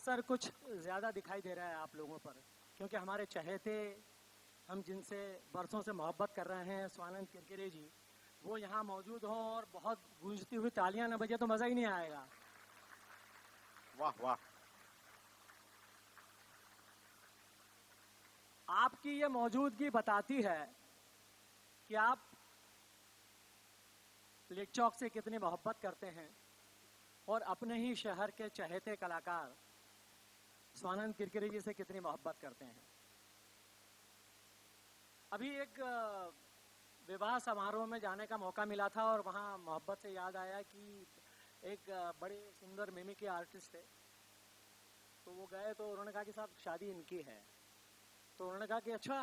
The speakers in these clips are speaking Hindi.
असर कुछ ज़्यादा दिखाई दे रहा है आप लोगों पर, क्योंकि हमारे चहेते, हम जिनसे बरसों से मोहब्बत कर रहे हैं, स्वानंद किरकिरे जी, वो यहाँ मौजूद हों और बहुत गूंजती हुई तालियां न बजे तो मज़ा ही नहीं आएगा। वाह वाह। आपकी ये मौजूदगी बताती है कि आप लिट चौक से कितनी मोहब्बत करते हैं और अपने ही शहर के चहेते कलाकार स्वानंद किरकिरे जी से कितनी मोहब्बत करते हैं। अभी एक विवाह समारोह में जाने का मौका मिला था और वहाँ मोहब्बत से याद आया कि एक बड़े सुंदर मिमिक्री आर्टिस्ट थे, तो वो गए तो उन्होंने कहा कि साहब शादी इनकी है। तो उन्होंने कहा कि अच्छा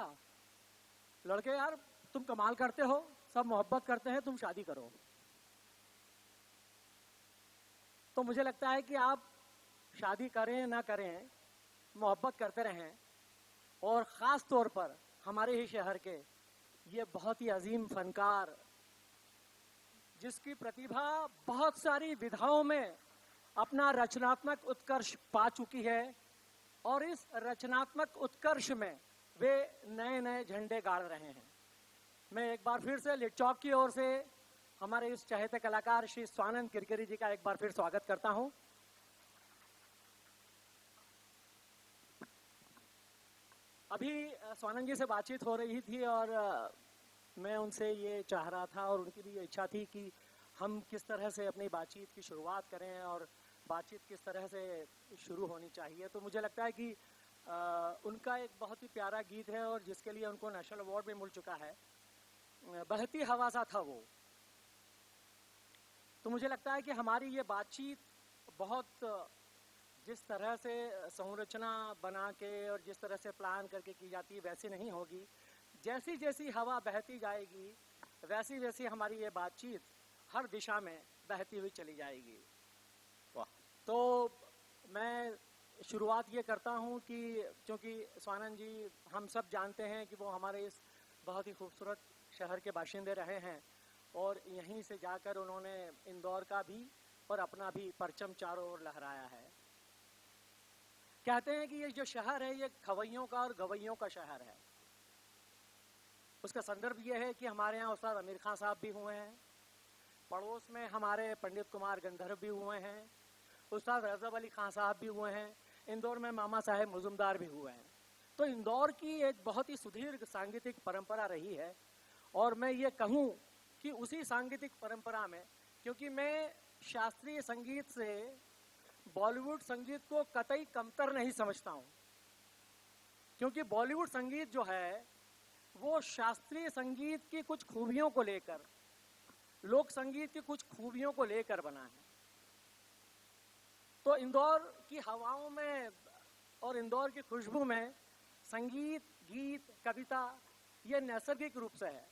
लड़के यार तुम कमाल करते हो, सब मोहब्बत करते हैं, तुम शादी करो। तो मुझे लगता है कि आप शादी करें ना करें, मोहब्बत करते रहें, और ख़ास तौर पर हमारे ही शहर के ये बहुत ही अजीम फनकार जिसकी प्रतिभा बहुत सारी विधाओं में अपना रचनात्मक उत्कर्ष पा चुकी है और इस रचनात्मक उत्कर्ष में वे नए नए झंडे गाड़ रहे हैं। मैं एक बार फिर से लिट चौक की ओर से हमारे इस चहेते कलाकार श्री स्वानंद किरकिरे जी का एक बार फिर स्वागत करता हूं। अभी स्वानंद जी से बातचीत हो रही थी और मैं उनसे ये चाह रहा था और उनकी भी ये इच्छा थी कि हम किस तरह से अपनी बातचीत की शुरुआत करें और बातचीत किस तरह से शुरू होनी चाहिए। तो मुझे लगता है कि उनका एक बहुत ही प्यारा गीत है और जिसके लिए उनको नेशनल अवार्ड भी मिल चुका है, बहती हवा सा था वो। तो मुझे लगता है कि हमारी ये बातचीत बहुत जिस तरह से संरचना बना के और जिस तरह से प्लान करके की जाती है वैसी नहीं होगी। जैसी जैसी हवा बहती जाएगी वैसी वैसी हमारी ये बातचीत हर दिशा में बहती हुई चली जाएगी। वाह। तो मैं शुरुआत ये करता हूँ कि क्योंकि स्वानंद जी हम सब जानते हैं कि वो हमारे इस बहुत ही खूबसूरत शहर के बाशिंदे रहे हैं और यहीं से जाकर उन्होंने इंदौर का भी और अपना भी परचम चारों ओर लहराया है। कहते हैं कि ये जो शहर है ये खवैयों का और गवैयों का शहर है। उसका संदर्भ ये है कि हमारे यहाँ उस्ताद आमिर खान साहब भी हुए हैं, पड़ोस में हमारे पंडित कुमार गंधर्व भी हुए हैं, उस्ताद रज़ब अली खान साहब भी हुए हैं, इंदौर में मामा साहेब मुजुमदार भी हुए हैं। तो इंदौर की एक बहुत ही सुदीर्घ सांगीतिक परंपरा रही है और मैं ये कहूँ कि उसी सांगीतिक परंपरा में, क्योंकि मैं शास्त्रीय संगीत से बॉलीवुड संगीत को कतई कमतर नहीं समझता हूँ, क्योंकि बॉलीवुड संगीत जो है वो शास्त्रीय संगीत की कुछ खूबियों को लेकर, लोक संगीत की कुछ खूबियों को लेकर बना है। तो इंदौर की हवाओं में और इंदौर की खुशबू में संगीत, गीत, कविता ये नैसर्गिक रूप से है।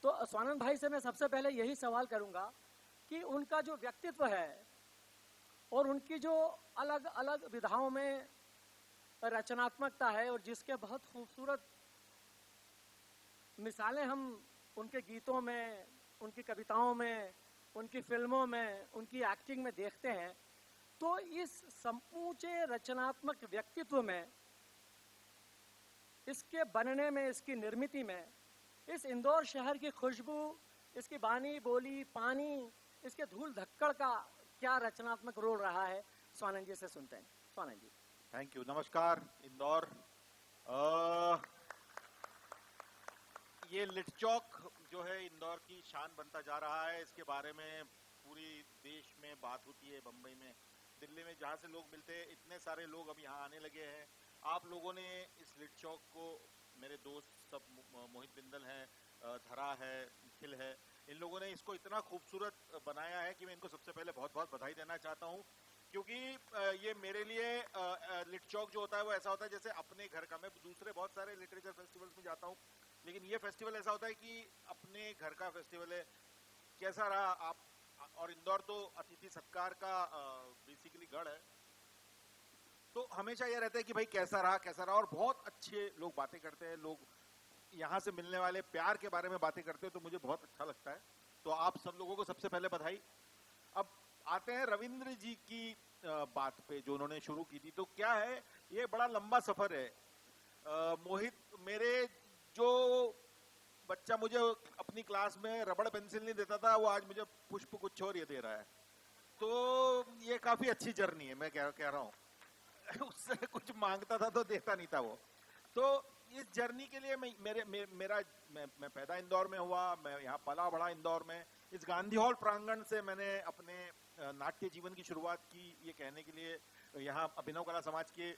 तो स्वानंद भाई से मैं सबसे पहले यही सवाल करूंगा कि उनका जो व्यक्तित्व है और उनकी जो अलग अलग विधाओं में रचनात्मकता है और जिसके बहुत खूबसूरत मिसालें हम उनके गीतों में, उनकी कविताओं में, उनकी फिल्मों में, उनकी एक्टिंग में देखते हैं, तो इस समूचे रचनात्मक व्यक्तित्व में, इसके बनने में, इसकी निर्मिति में, इस इंदौर शहर की खुशबू, इसकी बानी बोली, पानी, इसके धूल धक्कड़ का क्या रचनात्मक रोल रहा है, स्वानंद जी से सुनते हैं। स्वानंद जी। Thank you. नमस्कार इंदौर। ये लिट चौक जो है इंदौर की शान बनता जा रहा है, इसके बारे में पूरी देश में बात होती है, बम्बई में, दिल्ली में, जहाँ से लोग मिलते हैं, इतने सारे लोग अब यहाँ आने लगे हैं। आप लोगों ने इस लिट चौक को, मेरे दोस्त सब, मोहित बिंदल हैं, धरा है, निखिल है, इन लोगों ने इसको इतना खूबसूरत बनाया है कि मैं इनको सबसे पहले बहुत बहुत बधाई देना चाहता हूँ, क्योंकि ये मेरे लिए लिट चौक जो होता है वो ऐसा होता है जैसे अपने घर का। मैं दूसरे बहुत सारे लिटरेचर फेस्टिवल्स में जाता हूँ, लेकिन ये फेस्टिवल ऐसा होता है कि अपने घर का फेस्टिवल है। कैसा रहा आप? और इंदौर तो अतिथि सत्कार का बेसिकली गढ़ है, तो हमेशा ये रहता है कि भाई कैसा रहा, और बहुत अच्छे लोग बातें करते हैं, लोग यहाँ से मिलने वाले प्यार के बारे में बातें करते हैं, तो मुझे बहुत अच्छा लगता है। तो आप सब लोगों को सबसे पहले बधाई। अब आते हैं रविंद्र जी की बात पे जो उन्होंने शुरू की थी। तो क्या है, ये बड़ा लंबा सफर है। मोहित, मेरे जो बच्चा मुझे अपनी क्लास में रबड़ पेंसिल नहीं देता था, वो आज मुझे पुष्प गुच्छ और ये दे रहा है। तो ये काफी अच्छी जर्नी है, मैं कह रहा हूँ। उससे कुछ मांगता था तो देता नहीं था वो। तो इस जर्नी के लिए मैं पैदा इंदौर में हुआ, मैं यहाँ पला बड़ा इंदौर में। इस गांधी हॉल प्रांगण से मैंने अपने नाट्य जीवन की शुरुआत की, ये कहने के लिए यहाँ अभिनव कला समाज के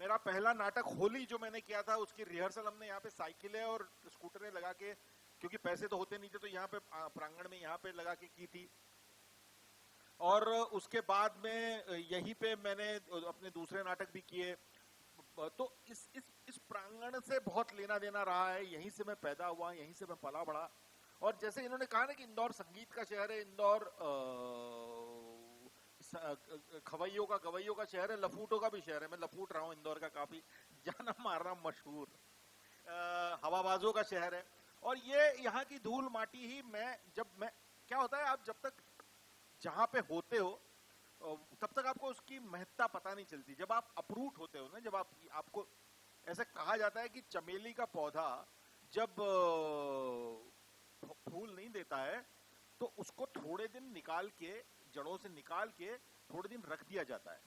मेरा पहला नाटक होली जो मैंने किया था, उसकी रिहर्सल हमने यहाँ पे साइकिलें और स्कूटरें लगा के, क्योंकि पैसे तो होते नहीं थे, तो यहाँ पे प्रांगण में यहाँ पे लगा के की थी। और उसके बाद में यहीं पे मैंने अपने दूसरे नाटक भी किए। तो इस प्रांगण से बहुत लेना देना रहा है। यहीं से मैं पैदा हुआ, यहीं से मैं पला बड़ा। और जैसे इन्होंने कहा ना कि इंदौर संगीत का शहर है, इंदौर खवैयों का गवैयों का शहर है, लफूटों का भी शहर है। मैं लफूट रहा हूँ इंदौर का, काफी जाना मारना मशहूर हवाबाजों का शहर है। और ये यहाँ की धूल माटी ही मैं क्या होता है, आप जब तक जहाँ पे होते हो तब तक आपको उसकी महत्ता पता नहीं चलती। जब आप अपरूट होते हो ना, जब आपको ऐसा कहा जाता है कि चमेली का पौधा जब फूल नहीं देता है तो उसको थोड़े दिन निकाल के, जड़ों से निकाल के थोड़े दिन रख दिया जाता है,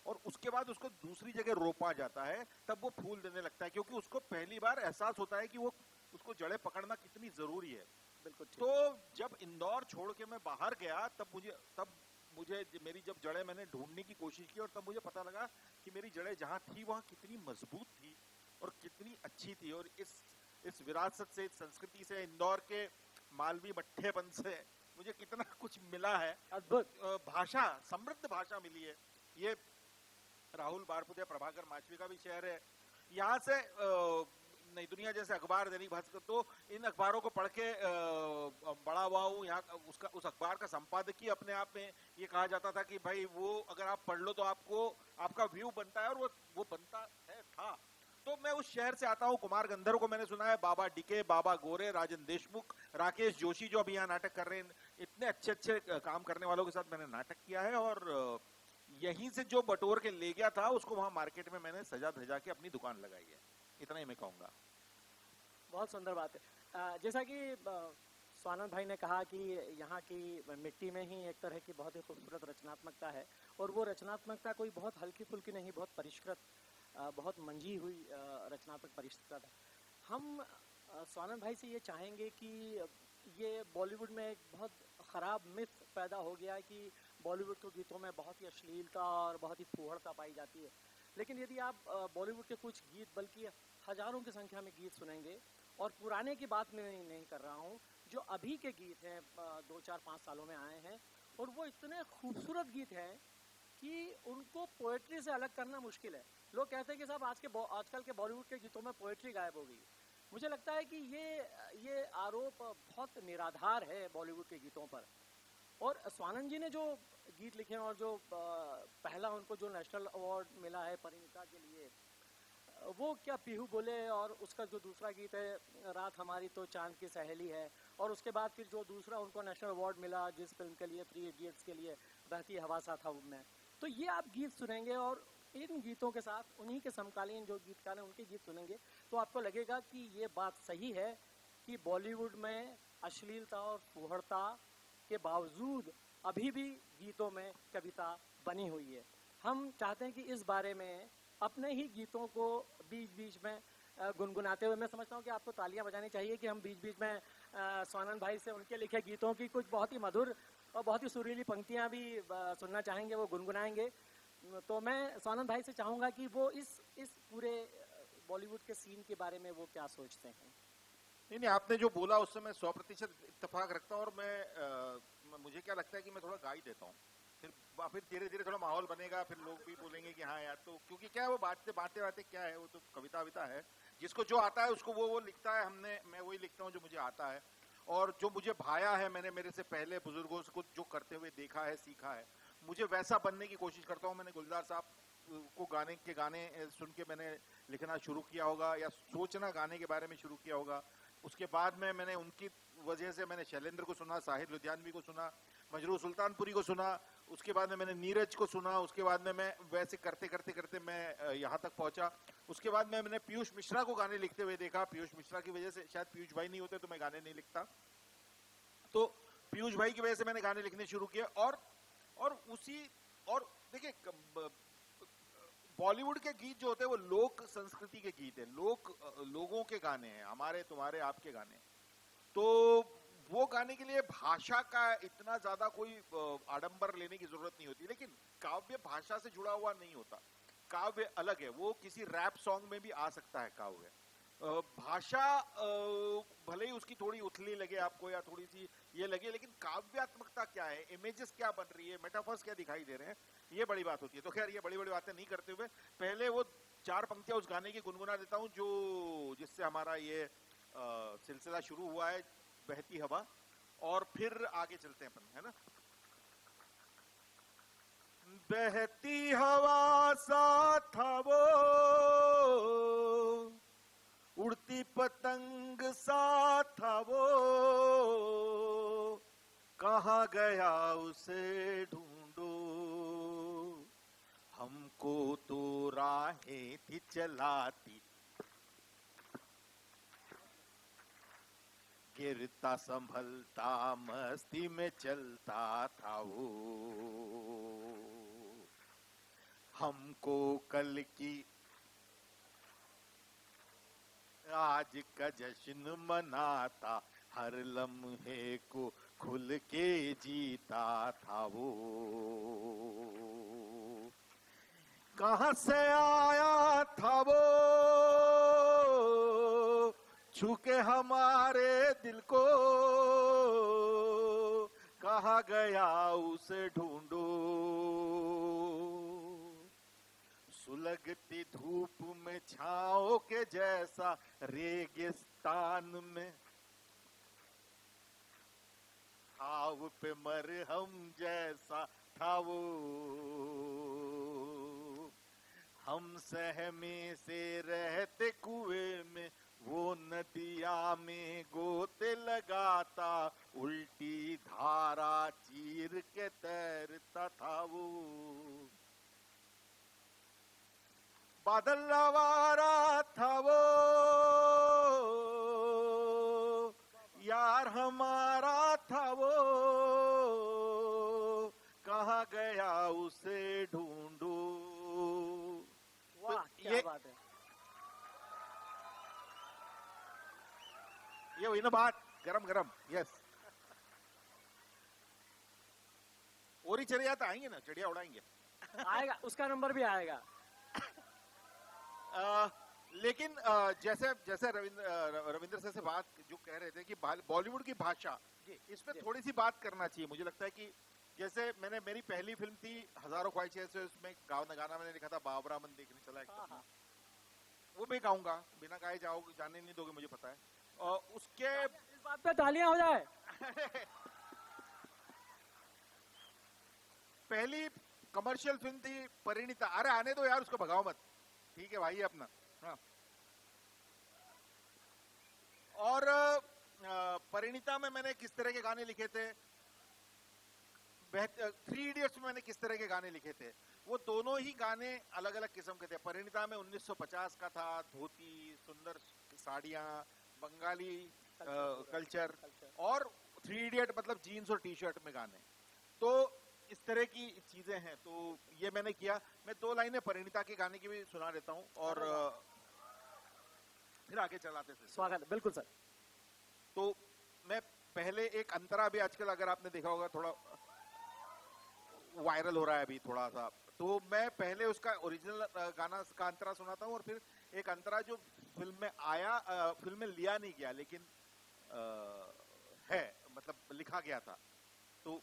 और उसके बाद उसको दूसरी जगह रोपा जाता है, तब वो फूल देने लगता है। क्योंकि उसको पहली बार एहसास होता है कि वो उसको जड़ें पकड़ना कितनी जरूरी है। बिल्कुल। तो जब इंदौर छोड़ के मैं बाहर गया, तब मुझे मेरी जब जड़ें मैंने ढूंढने की कोशिश की, और तब मुझे पता लगा कि मेरी जड़ें जहां थी वहां कितनी मजबूत थी और कितनी अच्छी थी। और इस विरासत से, इस संस्कृति से, इंदौर के मालवी मट्ठेपन से मुझे कितना कुछ मिला है। अद्भुत भाषा, समृद्ध भाषा मिली है। ये राहुल बारपुतिया, प्रभाकर माचवी का भी शहर है। यहाँ से नई दुनिया जैसे अखबार, दैनिक भास्कर, तो इन अखबारों को पढ़ के बड़ा हुआ हूँ। यहाँ उस अखबार का संपादकीय अपने आप में ये कहा जाता था कि भाई वो अगर आप पढ़ लो तो आपका व्यू बनता है, और वो बनता है था। तो मैं उस शहर से आता हूँ। कुमार गंधर्व को मैंने सुना है, बाबा डीके, बाबा गोरे, राजन देशमुख, राकेश जोशी जो अभी यहाँ नाटक कर रहे हैं, इतने अच्छे अच्छे काम करने वालों के साथ मैंने नाटक किया है। और यहीं से जो बटोर के ले गया था उसको वहां मार्केट में मैंने सजा धजा के अपनी दुकान लगाई है। इतना ही मैं कहूँगा। बहुत सुंदर बात है। जैसा कि स्वानंद भाई ने कहा कि यहाँ की मिट्टी में ही एक तरह की बहुत ही खूबसूरत रचनात्मकता है, और वो रचनात्मकता कोई बहुत हल्की फुल्की नहीं, बहुत परिष्कृत, बहुत मंजी हुई रचनात्मक परिष्कृत है। हम स्वानंद भाई से ये चाहेंगे कि ये बॉलीवुड में एक बहुत ख़राब मिथ पैदा हो गया है कि बॉलीवुड के गीतों में बहुत ही अश्लीलता और बहुत ही फूहड़ता पाई जाती है। लेकिन यदि आप बॉलीवुड के कुछ गीत, बल्कि हज़ारों की संख्या में गीत सुनेंगे, और पुराने की बात मैं नहीं कर रहा हूँ, जो अभी के गीत हैं 2, 4, 5 सालों में आए हैं, और वो इतने खूबसूरत गीत हैं कि उनको पोएट्री से अलग करना मुश्किल है। लोग कहते हैं कि साहब आजकल के बॉलीवुड के गीतों में पोएट्री गायब हो गई। मुझे लगता है कि ये आरोप बहुत निराधार है बॉलीवुड के गीतों पर। और स्वानंद जी ने जो गीत लिखे हैं, और जो पहला उनको जो नेशनल अवार्ड मिला है परिणीता के लिए, वो क्या पीहू बोले, और उसका जो दूसरा गीत है रात हमारी तो चांद की सहेली है, और उसके बाद फिर जो दूसरा उनको नेशनल अवार्ड मिला जिस फिल्म के लिए, 3 इडियट्स के लिए, बहती हवा सा था उनमें। तो ये आप गीत सुनेंगे, और इन गीतों के साथ उन्हीं के समकालीन जो गीतकार हैं उनके गीत सुनेंगे, तो आपको लगेगा कि ये बात सही है कि बॉलीवुड में अश्लीलता और फूहड़ता के बावजूद अभी भी गीतों में कविता बनी हुई है। हम चाहते हैं कि इस बारे में अपने ही गीतों को बीच बीच में गुनगुनाते हुए, मैं समझता हूँ कि आपको तालियां बजानी चाहिए कि हम बीच बीच में स्वानंद भाई से उनके लिखे गीतों की कुछ बहुत ही मधुर और बहुत ही सुरीली पंक्तियां भी सुनना चाहेंगे, वो गुनगुनाएंगे। तो मैं स्वानंद भाई से चाहूँगा कि वो इस पूरे बॉलीवुड के सीन के बारे में वो क्या सोचते हैं। नहीं, आपने जो बोला उससे मैं 100% इत्तेफाक रखता हूँ। और मुझे क्या लगता है कि मैं थोड़ा गा ही देता हूँ, फिर धीरे धीरे थोड़ा माहौल बनेगा, फिर लोग भी बोलेंगे कि हाँ यार। तो क्योंकि क्या है, वो बातें क्या है, वो तो कविता है। जिसको जो आता है उसको वो लिखता है। मैं वही लिखता हूँ जो मुझे आता है, और जो मुझे भाया है, मैंने मेरे से पहले बुजुर्गों को जो करते हुए देखा है, सीखा है, मुझे वैसा बनने की कोशिश करता हूँ। मैंने गुलजार साहब को गाने सुन के मैंने लिखना शुरू किया होगा, या सोचना गाने के बारे में शुरू किया होगा। उसके बाद में मैंने उनकी वजह से मैंने शैलेंद्र को सुना, साहिर लुधियानवी को सुना, मजरू सुल्तानपुरी को सुना। उसके बाद में मैंने नीरज को सुना, उसके बाद में मैं वैसे करते करते करते मैं यहाँ तक पहुंचा। उसके बाद में मैंने पीयूष मिश्रा को गाने लिखते हुए देखा। पीयूष मिश्रा की वजह से, शायद पीयूष भाई नहीं होते तो मैं गाने नहीं लिखता, तो पीयूष भाई की वजह से मैंने गाने लिखने शुरू किए। और देखिए, बॉलीवुड के गीत जो होते हैं वो लोक संस्कृति के गीत हैं, लोगों के गाने हैं, हमारे तुम्हारे आपके गाने। तो वो गाने के लिए भाषा का इतना ज्यादा कोई आडंबर लेने की जरूरत नहीं होती, लेकिन काव्य भाषा से जुड़ा हुआ नहीं होता। काव्य अलग है, वो किसी रैप सॉन्ग में भी आ सकता है काव्य। भाषा भले ही उसकी थोड़ी उथली लगे आपको या थोड़ी सी ये लगे, लेकिन काव्यात्मकता क्या है, इमेजेस क्या बन रही है, मेटाफर्स क्या दिखाई दे रहे हैं, ये बड़ी बात होती है। तो खैर, ये बड़ी बड़ी बातें नहीं करते हुए पहले वो 4 पंक्तियां उस गाने की गुनगुना देता हूं जो जिससे हमारा ये सिलसिला शुरू हुआ है, बहती हवा, और फिर आगे चलते हैं अपन, है ना। बहती हवा सा था वो, उड़ती पतंग सा था वो, कहाँ गया उसे ढूंढो, हमको तो राहें थी चलाती, गिरता संभलता मस्ती में चलता था वो, हमको कल की आज का जश्न मनाता, हर लम्हे को खुल के जीता था वो, कहां से आया था वो, छूके हमारे दिल को, कहा गया उसे ढूंढो, सुलगती धूप में छाओ के जैसा, रेगिस्तान में घाव पे मरहम जैसा था वो, हम सहमे से रहते कुएं में, वो नदिया में गोते लगाता, उल्टी धारा चीर के तैरता था वो, बादल आवारा था वो, यार हमारा था वो, कहाँ गया उसे ढूंढो। वाह, क्या बात है। ये हुई ना बात, गरम गरम। यस, और ही चले जाता, आएंगे ना, चिड़िया उड़ाएंगे। आएगा, उसका नंबर भी आएगा। लेकिन जैसे रविंद्र सर से बात जो कह रहे थे कि बॉलीवुड की भाषा, इस पे थोड़ी सी बात करना चाहिए। मुझे लगता है कि जैसे मेरी पहली फिल्म थी हजारों ख्वाहिशें से, उसमें गाना मैंने लिखा था, बाबरा मन देखने चला एक सपना, वो मैं गाऊंगा, बिना गाए जाने नहीं दोगे, मुझे पता है। उसके इस बात पे तालियां हो जाए। पहली कमर्शियल फिल्म थी परिणीता। अरे आने दो यार, उसको भगाओ मत, ठीक है भाई अपना। हाँ, और परिणीता में मैंने किस तरह के गाने लिखे थे, 3 इडियट्स में मैंने किस तरह के गाने लिखे थे, वो दोनों ही गाने अलग अलग किस्म के थे। परिणीता में 1950 का था, धोती, सुंदर साड़ियां, बंगाली कल्चर, और 3 इडियट मतलब जीन्स और टी शर्ट में गाने। तो इस तरह की चीजें हैं, तो ये मैंने किया। मैं 2 लाइनें परिणीता के गाने की भी सुना देता हूं और फिर आगे चलाते थे। स्वागत, बिल्कुल सर। तो मैं पहले एक अंतरा भी आजकल अगर आपने देखा होगा, थोड़ा वायरल हो रहा है अभी थोड़ा सा, तो मैं पहले उसका ओरिजिनल गाना का अंतरा सुनाता हूं, और फिर एक अंतरा जो फिल्म में आया, फिल्म में लिया नहीं गया लेकिन है, मतलब लिखा गया था। तो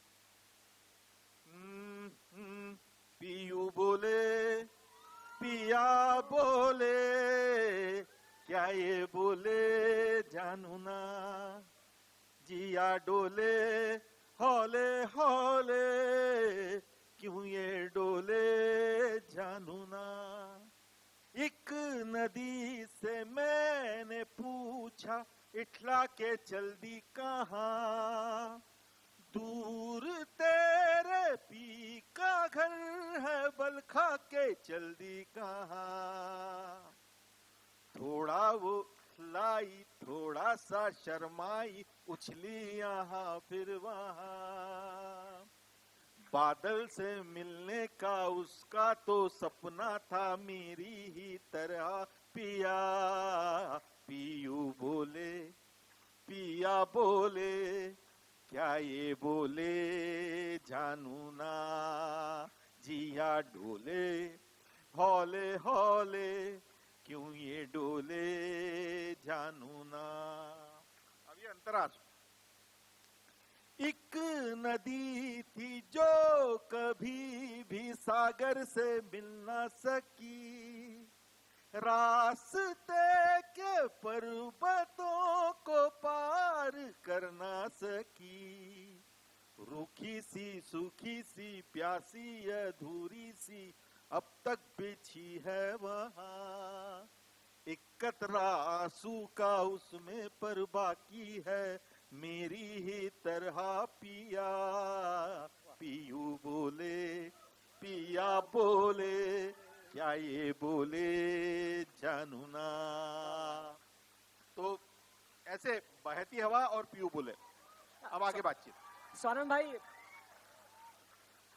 पीयू बोले, पिया बोले, क्या ये बोले जानू ना, जिया डोले हौले हौले, क्यों ये डोले जानू ना। एक नदी से मैंने पूछा, इठला के चल दी कहाँ, दूर तेरे पी का घर है, बल खा के चल दी कहाँ। थोड़ा वो लाई, थोड़ा सा शर्माई, उछली यहाँ फिर वहाँ। बादल से मिलने का उसका तो सपना था, मेरी ही तरह पिया। पियू बोले, पिया बोले, क्या ये बोले जानू ना। जिया डोले हौले हौले, क्यों ये डोले जानू ना। अब ये अंतराज। एक नदी थी जो कभी भी सागर से मिल न सकी, रास्ते के पर्वतों को पार कर न सकी। रूखी सी, सूखी सी, प्यासी अधूरी सी, अब तक बिछी है वहाँ। एक कतरा आंसू का उसमें पर बाकी है, मेरी ही तरह पिया। पियू बोले, पिया बोले, क्या ये बोले जानू ना। तो ऐसे बहती हवा और पियू बोले। अब आगे बातचीत। स्वानंद भाई,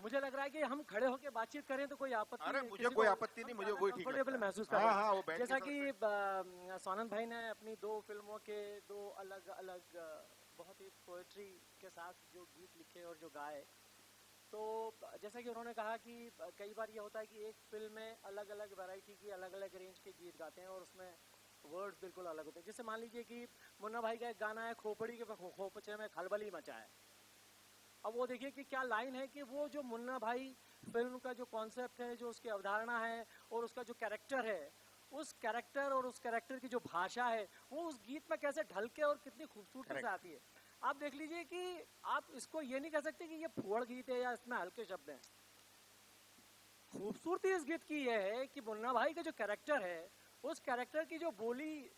मुझे लग रहा है कि हम खड़े होकर बातचीत करें तो कोई आपत्ति अरे नहीं, मुझे किसी कोई को आपत्ति नहीं, मुझे कोई ठीक कंफर्टेबल लगता है। महसूस कर हाँ, रहे हैं। हाँ, वो बैठ जैसा के कि स्वानंद भाई ने अपनी 2 फिल्मों के 2 अलग अलग बहुत ही पोएट्री के साथ जो गीत लिखे और जो गाए, तो जैसा कि उन्होंने कहा कि कई बार ये होता है कि एक फिल्म में अलग अलग वैरायटी की अलग अलग रेंज के गीत गाते हैं और उसमें वर्ड्स बिल्कुल अलग होते हैं। जैसे मान लीजिए कि मुन्ना भाई का एक गाना है, खोपड़ी के खोपचे में खलबली मचा है। अब वो देखिए कि क्या लाइन है कि वो जो मुन्ना भाई फिल्म का जो कॉन्सेप्ट है, जो उसकी अवधारणा है और उसका जो कैरेक्टर है, उस कैरेक्टर और उस कैरेक्टर की जो भाषा है, वो उस गीत में कैसे ढल के और कितनी खूबसूरती से आती है। आप देख लीजिए कि आप इसको ये नहीं कह सकते कि ये फुहड़ गीत है या इसमें हल्के शब्द हैं। खूबसूरती इस गीत की यह है कि मुन्ना भाई का जो कैरेक्टर है, उस कैरेक्टर की जो बोली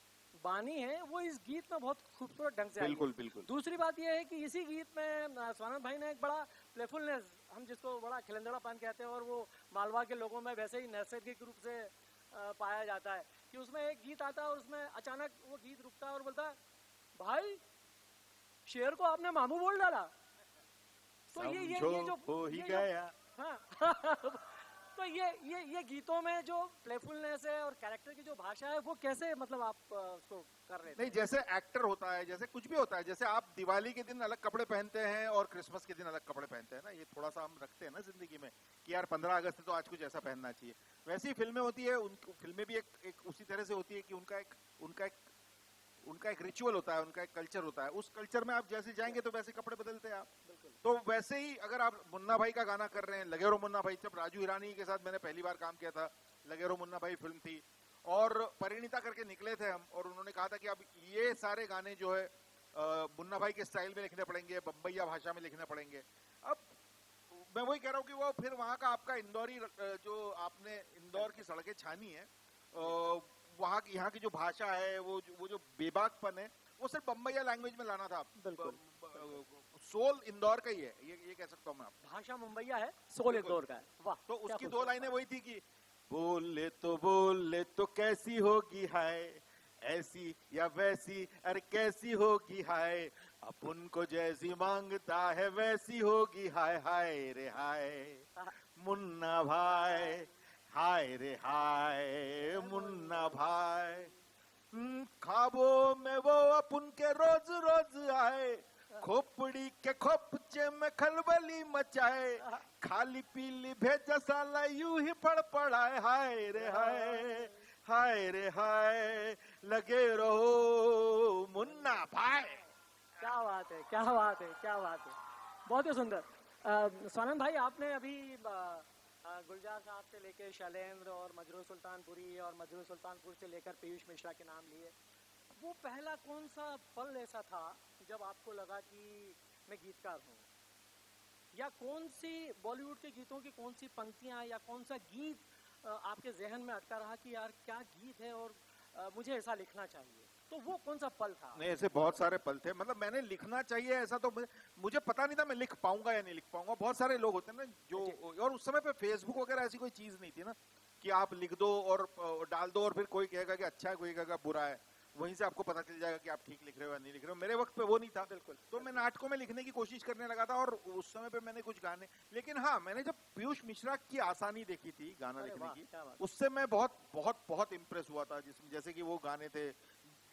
बानी है, वो इस गीत में बहुत खूबसूरत ढंग से आई है। बिल्कुल बिल्कुल। दूसरी बात यह है कि इसी गीत में स्वानंद भाई ने एक बड़ा प्लेफुलनेस, हम जिसको बड़ा खिलंदड़ापन कहते हैं, और वो मालवा के लोगों में वैसे ही नैसर्गिक रूप से पाया जाता है कि उसमें एक गीत आता है और उसमें अचानक वो गीत रुकता है और बोलता है, भाई शेर को आपने मामू बोल डाला। तो ये जो हो ही गया। हाँ तो ये गीतों में जो प्लेफुलनेस है और कैरेक्टर की जो भाषा है, वो कैसे मतलब आप उसको कर रहे थे? नहीं, जैसे एक्टर होता है, जैसे कुछ भी होता है, जैसे आप दिवाली के दिन अलग कपड़े पहनते हैं और क्रिसमस के दिन अलग कपड़े पहनते हैं ना, ये थोड़ा सा हम रखते हैं ना जिंदगी में कि यार 15 अगस्त है तो आज कुछ ऐसा पहनना चाहिए। वैसी ही फिल्में होती है, फिल्में भी एक उसी तरह से होती है कि उनका एक रिचुअल होता है, उनका एक कल्चर होता है। उस कल्चर में आप जैसे जाएंगे तो वैसे कपड़े बदलते हैं आप। तो वैसे ही अगर आप मुन्ना भाई का गाना कर रहे हैं, लगेरो मुन्ना भाई, जब राजू हिरानी के साथ मैंने पहली बार काम किया था, लगेरो मुन्ना भाई फिल्म थी और परिणीता करके निकले थे हम, और उन्होंने कहा था कि अब ये सारे गाने जो है मुन्ना भाई के स्टाइल में लिखने पड़ेंगे, बम्बैया भाषा में लिखने पड़ेंगे। अब मैं वही कह रहा हूँ कि वो फिर वहाँ का आपका इंदौरी, जो आपने इंदौर की सड़कें छानी है, वहाँ की यहाँ की जो भाषा है, वो जो बेबाकपन है, वो सिर्फ बम्बैया लैंग्वेज में लाना था। सोल इंदौर का ही है, ये कह सकता हूँ मैं आपको। भाषा मुंबईया है, सोल इंदौर का है। वाह। तो उसकी 2 लाइनें वही थी कि बोले तो कैसी होगी हाय, ऐसी या वैसी, अरे कैसी होगी हाय, अपन को जैसी मांगता है वैसी होगी हाय। हाय रे हाय मुन्ना भाई, हाय रे हाय मुन्ना भाई। ख्वाबों में वो अपन के रोज रोज आए, खोपड़ी के खोपचे में खलबली मचाए, खाली पीली भेजा साला यूं ही पड़ाए। हाय रे हाय, हाय रे हाय, लगे रहो मुन्ना भाई। क्या बात है, क्या बात है, क्या बात है, बहुत ही सुंदर। स्वानंद भाई, आपने अभी गुलजार साहब से लेकर शैलेंद्र और मजरूर सुल्तानपुरी और मजरूर सुल्तानपुर से लेकर पीयूष मिश्रा के नाम लिए। वो पहला कौन सा पल ऐसा था जब आपको लगा कि मैं गीतकार हूँ, या कौन सी बॉलीवुड के गीतों की कौन सी पंक्तियाँ या कौन सा गीत आपके जहन में अटका रहा कि यार क्या गीत है, और मुझे ऐसा लिखना चाहिए, तो वो कौन सा पल था? नहीं, ऐसे बहुत सारे पल थे, मतलब मैंने लिखना चाहिए ऐसा तो मुझे पता नहीं था मैं लिख पाऊंगा या नहीं लिख पाऊंगा। बहुत सारे लोग होते हैं ना जो, और उस समय पे फेसबुक वगैरह ऐसी कोई चीज नहीं थी ना कि आप लिख दो और डाल दो और फिर कोई कहेगा कि अच्छा है, कोई कहेगा बुरा है, वहीं से आपको पता चल जाएगा कि आप ठीक लिख रहे हो या नहीं लिख रहे हो। मेरे वक्त पे वो नहीं था बिल्कुल, तो मैं नाटकों में लिखने की कोशिश करने लगा था, और उस समय पे मैंने कुछ गाने, लेकिन हाँ, मैंने जब पीयूष मिश्रा की आसानी देखी थी गाना अरे लिखने वाह, की, क्या बात। उससे मैं बहुत बहुत बहुत इम्प्रेस हुआ था। जिसमें जैसे कि वो गाने थे,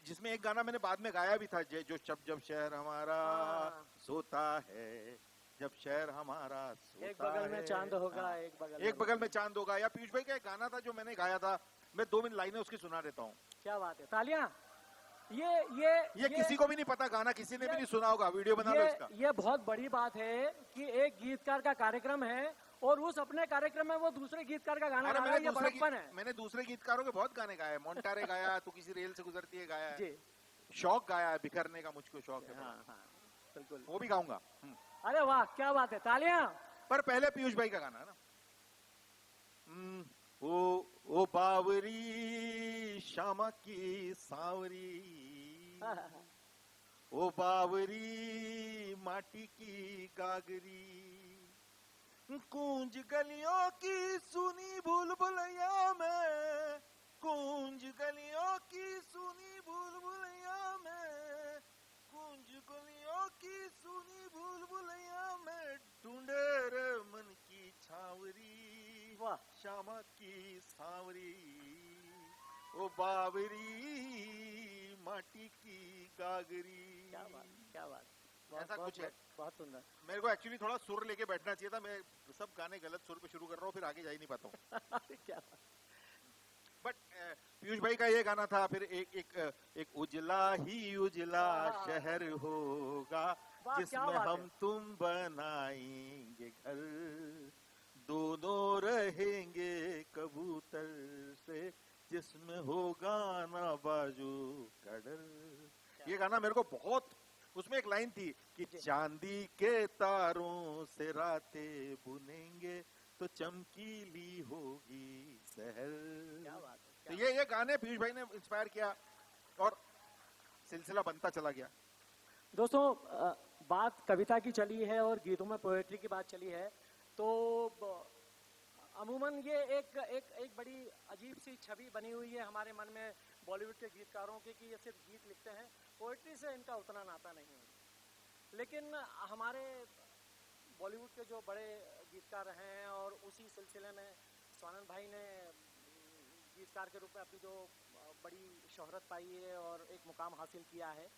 जिसमें एक गाना मैंने बाद में गाया भी था, जो जब शहर हमारा हाँ। सोता है, जब शहर हमारा सोता एक बगल में है, चांद होगा, हाँ, एक एक बगल में चांद होगा। या पीयूष भाई का एक गाना था जो मैंने गाया था, मैं 2 मिनट लाइनें उसकी सुना देता हूँ। क्या बात है, तालियां। ये किसी को भी नहीं पता, गाना किसी ने भी नहीं सुना होगा, वीडियो बना लो इसका। ये बहुत बड़ी बात है कि एक गीतकार का कार्यक्रम है और उस अपने कार्यक्रम में वो दूसरे गीतकार का गाना गा रहा है, ये बड़प्पन है। मैंने दूसरे गीतकारों के बहुत गाने गाए, मोन्टारे गाया, तू किसी रेल से गुजरती है गाया जी। है, शौक गाया है, बिखरने का मुझको शौक है, हाँ हाँ बिल्कुल, वो भी गाऊंगा। अरे वाह, क्या बात है, तालियां। पर पहले पीयूष भाई का गाना है ना, ओ बावरी श्यामा की सांवरी, ओ बावरी माटी की गागरी, कूंज गलियों की सुनी भूलभुलैया में, कूंज गलियों की सुनी भूलभुलैया में, कूंज गलियों की सुनी भूलभुलैया में, ढूंढे रे मन की छावरी, वाह, श्यामा की सांवरी, ओ बावरी माटी की गागरी। क्या बात, क्या बात, ऐसा कुछ है। बहुत सुंदर। मेरे को एक्चुअली थोड़ा सुर लेके बैठना चाहिए था, मैं सब गाने गलत सुर पे शुरू कर रहा हूँ, फिर आगे जा ही नहीं पाता हूँ। क्या बात। बट पीयूष भाई का ये गाना था, फिर एक उजला ही उजला शहर होगा जिसमें हम तुम बनाएंगे घर, दोनों रहेंगे कबूतर से, जिसमें होगा ना बाजू का डर। ये गाना मेरे को बहुत, उसमें एक लाइन थी कि चांदी के तारों से रातें बुनेंगे तो चमकीली होगी शहर। क्या बात है, तो ये गाने पीयूष भाई ने इंस्पायर किया और सिलसिला बनता चला गया। दोस्तों, बात कविता की चली है और गीतों में पोएट्री की बात चली है, तो अमूमन ये एक बड़ी अजीब सी छवि बनी हुई है हमारे मन में बॉलीवुड के गीतकारों की, कि ये सिर्फ गीत लिखते हैं, पोएट्री से इनका उतना नाता नहीं है। लेकिन हमारे बॉलीवुड के जो बड़े गीतकार रहे हैं, और उसी सिलसिले में स्वानंद भाई ने गीतकार के रूप में अपनी जो बड़ी शोहरत पाई है और एक मुकाम हासिल किया है,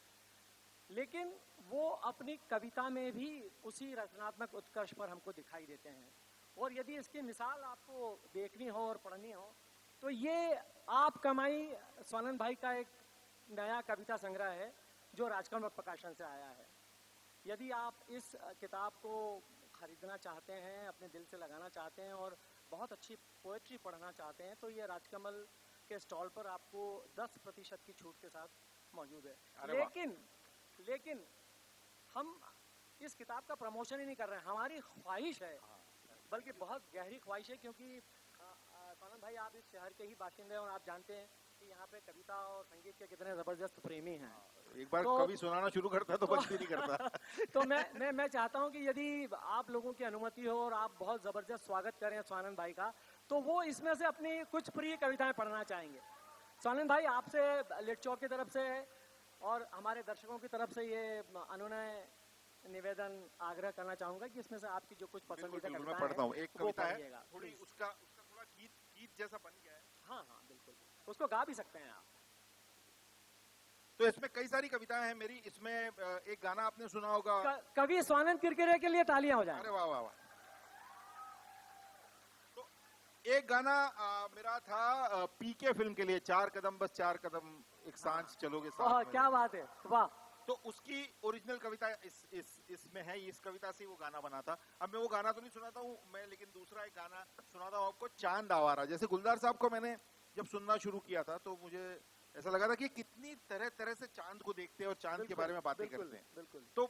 लेकिन वो अपनी कविता में भी उसी रचनात्मक उत्कर्ष पर हमको दिखाई देते हैं। और यदि इसकी मिसाल आपको देखनी हो और पढ़नी हो, तो ये आप कमाई स्वानंद भाई का एक नया कविता संग्रह है जो राजकमल प्रकाशन से आया है। यदि आप इस किताब को खरीदना चाहते हैं, अपने दिल से लगाना चाहते हैं और बहुत अच्छी पोएट्री पढ़ना चाहते हैं, तो ये राजकमल के स्टॉल पर आपको 10% की छूट के साथ मौजूद है। लेकिन हम इस किताब का प्रमोशन ही नहीं कर रहे हैं, हमारी ख्वाहिश है, बल्कि बहुत गहरी ख्वाहिश है, क्योंकि स्वानंद भाई आप इस शहर के ही बाशिंदे हैं और आप जानते हैं कि यहाँ पे कविता और संगीत के कितने जबरदस्त प्रेमी हैं। एक बार कवि सुनाना शुरू करता है तो बंद भी नहीं करता। तो मैं चाहता हूँ कि यदि आप लोगों की अनुमति हो और आप बहुत जबरदस्त स्वागत करें स्वानंद भाई का, तो वो इसमें से अपनी कुछ प्रिय कविताएं पढ़ना चाहेंगे। स्वानंद भाई, आपसे लिट चौक की तरफ से और हमारे दर्शकों की तरफ से ये अनुनय निवेदन आग्रह करना चाहूंगा कि इसमें से आपकी जो कुछ पसंदीदा कविता मैं पढ़ता हूँ। एक कविता है, थोड़ी प्लीज। उसका थोड़ा गीत जैसा बन गया है। हाँ हाँ बिल्कुल, उसको गा भी सकते हैं आप। तो इसमें कई सारी कविताएं हैं मेरी। इसमें एक गाना आपने सुना होगा, कवि स्वानंद किरकिरे के लिए तालियां हो जाएं। अरे वाह वाह वाह। तो एक गाना मेरा था पीके फिल्म के लिए, 4 कदम बस 4 कदम एक सांझ चलोगे साथ में। क्या बात है, वाह। तो उसकी ओरिजिनल कविता इसमें है, इस कविता से वो गाना बना था। अब मैं वो गाना तो नहीं सुनाता हूँ मैं, लेकिन दूसरा एक गाना सुनाता हूँ आपको, चांद आवारा। जैसे गुलजार साहब को मैंने जब सुनना शुरू किया था तो मुझे ऐसा लगा था कि कितनी तरह तरह से चांद को देखते हैं और चांद के बारे में बातें करते हैं। तो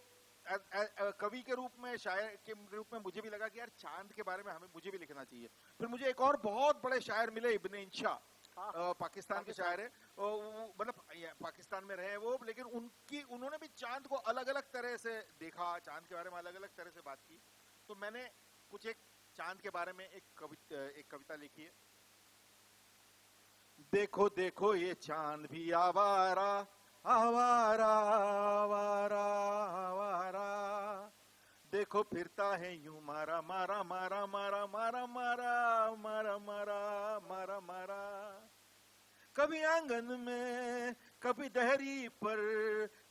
कवि के रूप में, शायर के रूप में मुझे भी लगा कि यार चांद के बारे में मुझे भी लिखना चाहिए। फिर मुझे एक और बहुत बड़े शायर मिले, इब्ने इंशा। पाकिस्तान के शायर है, मतलब पाकिस्तान में रहे वो, लेकिन उन्होंने भी चांद को अलग अलग तरह से देखा, चांद के बारे में अलग अलग तरह से बात की। तो मैंने कुछ एक चांद के बारे में एक कविता लिखी है। देखो देखो ये चांद भी आवारा आवारा आवारा आवारा, देखो फिरता है यूं मारा मारा मारा मारा मारा मारा मारा मारा मारा मारा, कभी आंगन में कभी दहरी पर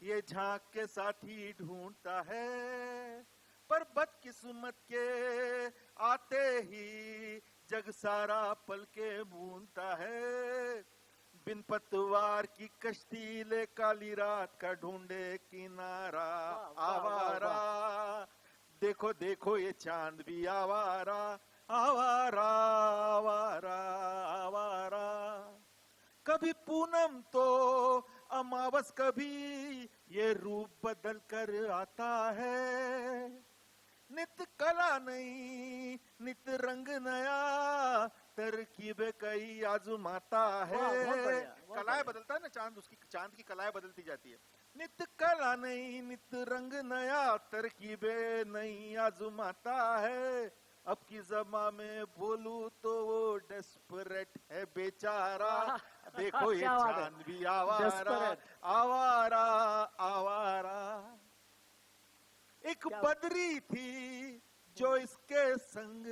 ये झांक के साथी ढूंढता है, पर बदकिस्मत के आते ही जग सारा पल के बूंदता है, बिन पतवार की कश्ती ले काली रात का ढूंढे किनारा आवारा, देखो देखो ये चांद भी आवारा आवारा आवारा आवारा, कभी पूनम तो अमावस कभी ये रूप बदल कर आता है, नित कला नई नित रंग नया तरकीब कई आजमाता है। कलाएं बदलता है ना चांद, उसकी चांद की कलाएं बदलती जाती है। नित कला नई नित रंग नया तरकीबे नई आजमाता है, अब की जमा में बोलू तो वो डेस्परेट है बेचारा, देखो ये चांद भी आवारा आवारा आवारा, एक बदरी थी जो इसके संग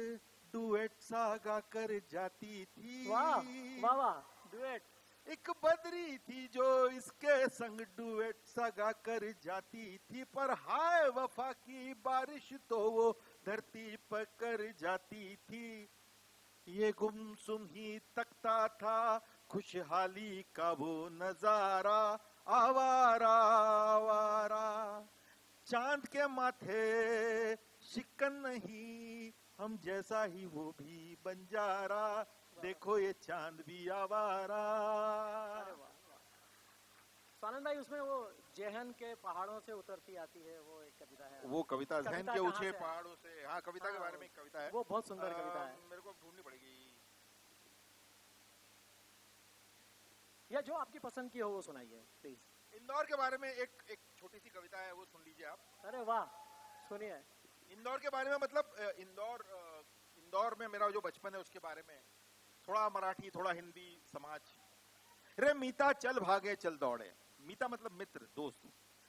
डुएट सा गा कर जाती थी। वाह वाह वाह, डुएट। एक बदरी थी जो इसके संग डुएट सा गा कर जाती थी, पर हाय वफा की बारिश तो वो धरती पर कर जाती थी, ये गुमसुम ही तकता था खुशहाली का वो नजारा आवारा आवारा, चांद के माथे शिकन नहीं हम जैसा ही वो भी बंजारा, देखो ये चांद भी आवारा। स्वानंद भाई, उसमें वो जेहन के पहाड़ों से उतरती आती है वो एक कविता है, वो कविता जहन के ऊंचे पहाड़ों से, हाँ कविता के बारे में एक कविता है, वो बहुत सुंदर कविता है, मेरे को ढूंढनी पड़ेगी, या जो आपकी पसंद की हो वो सुनाइए प्लीज। इंदौर के बारे में एक छोटी सी कविता है, वो सुन लीजिए आप। अरे वाह, सुनिए। इंदौर के बारे में, मतलब इंदौर में मेरा जो बचपन है उसके बारे में, थोड़ा मराठी थोड़ा हिंदी समाज। रे मीता चल भागे चल दौड़े, मीता मतलब मित्र दोस्त,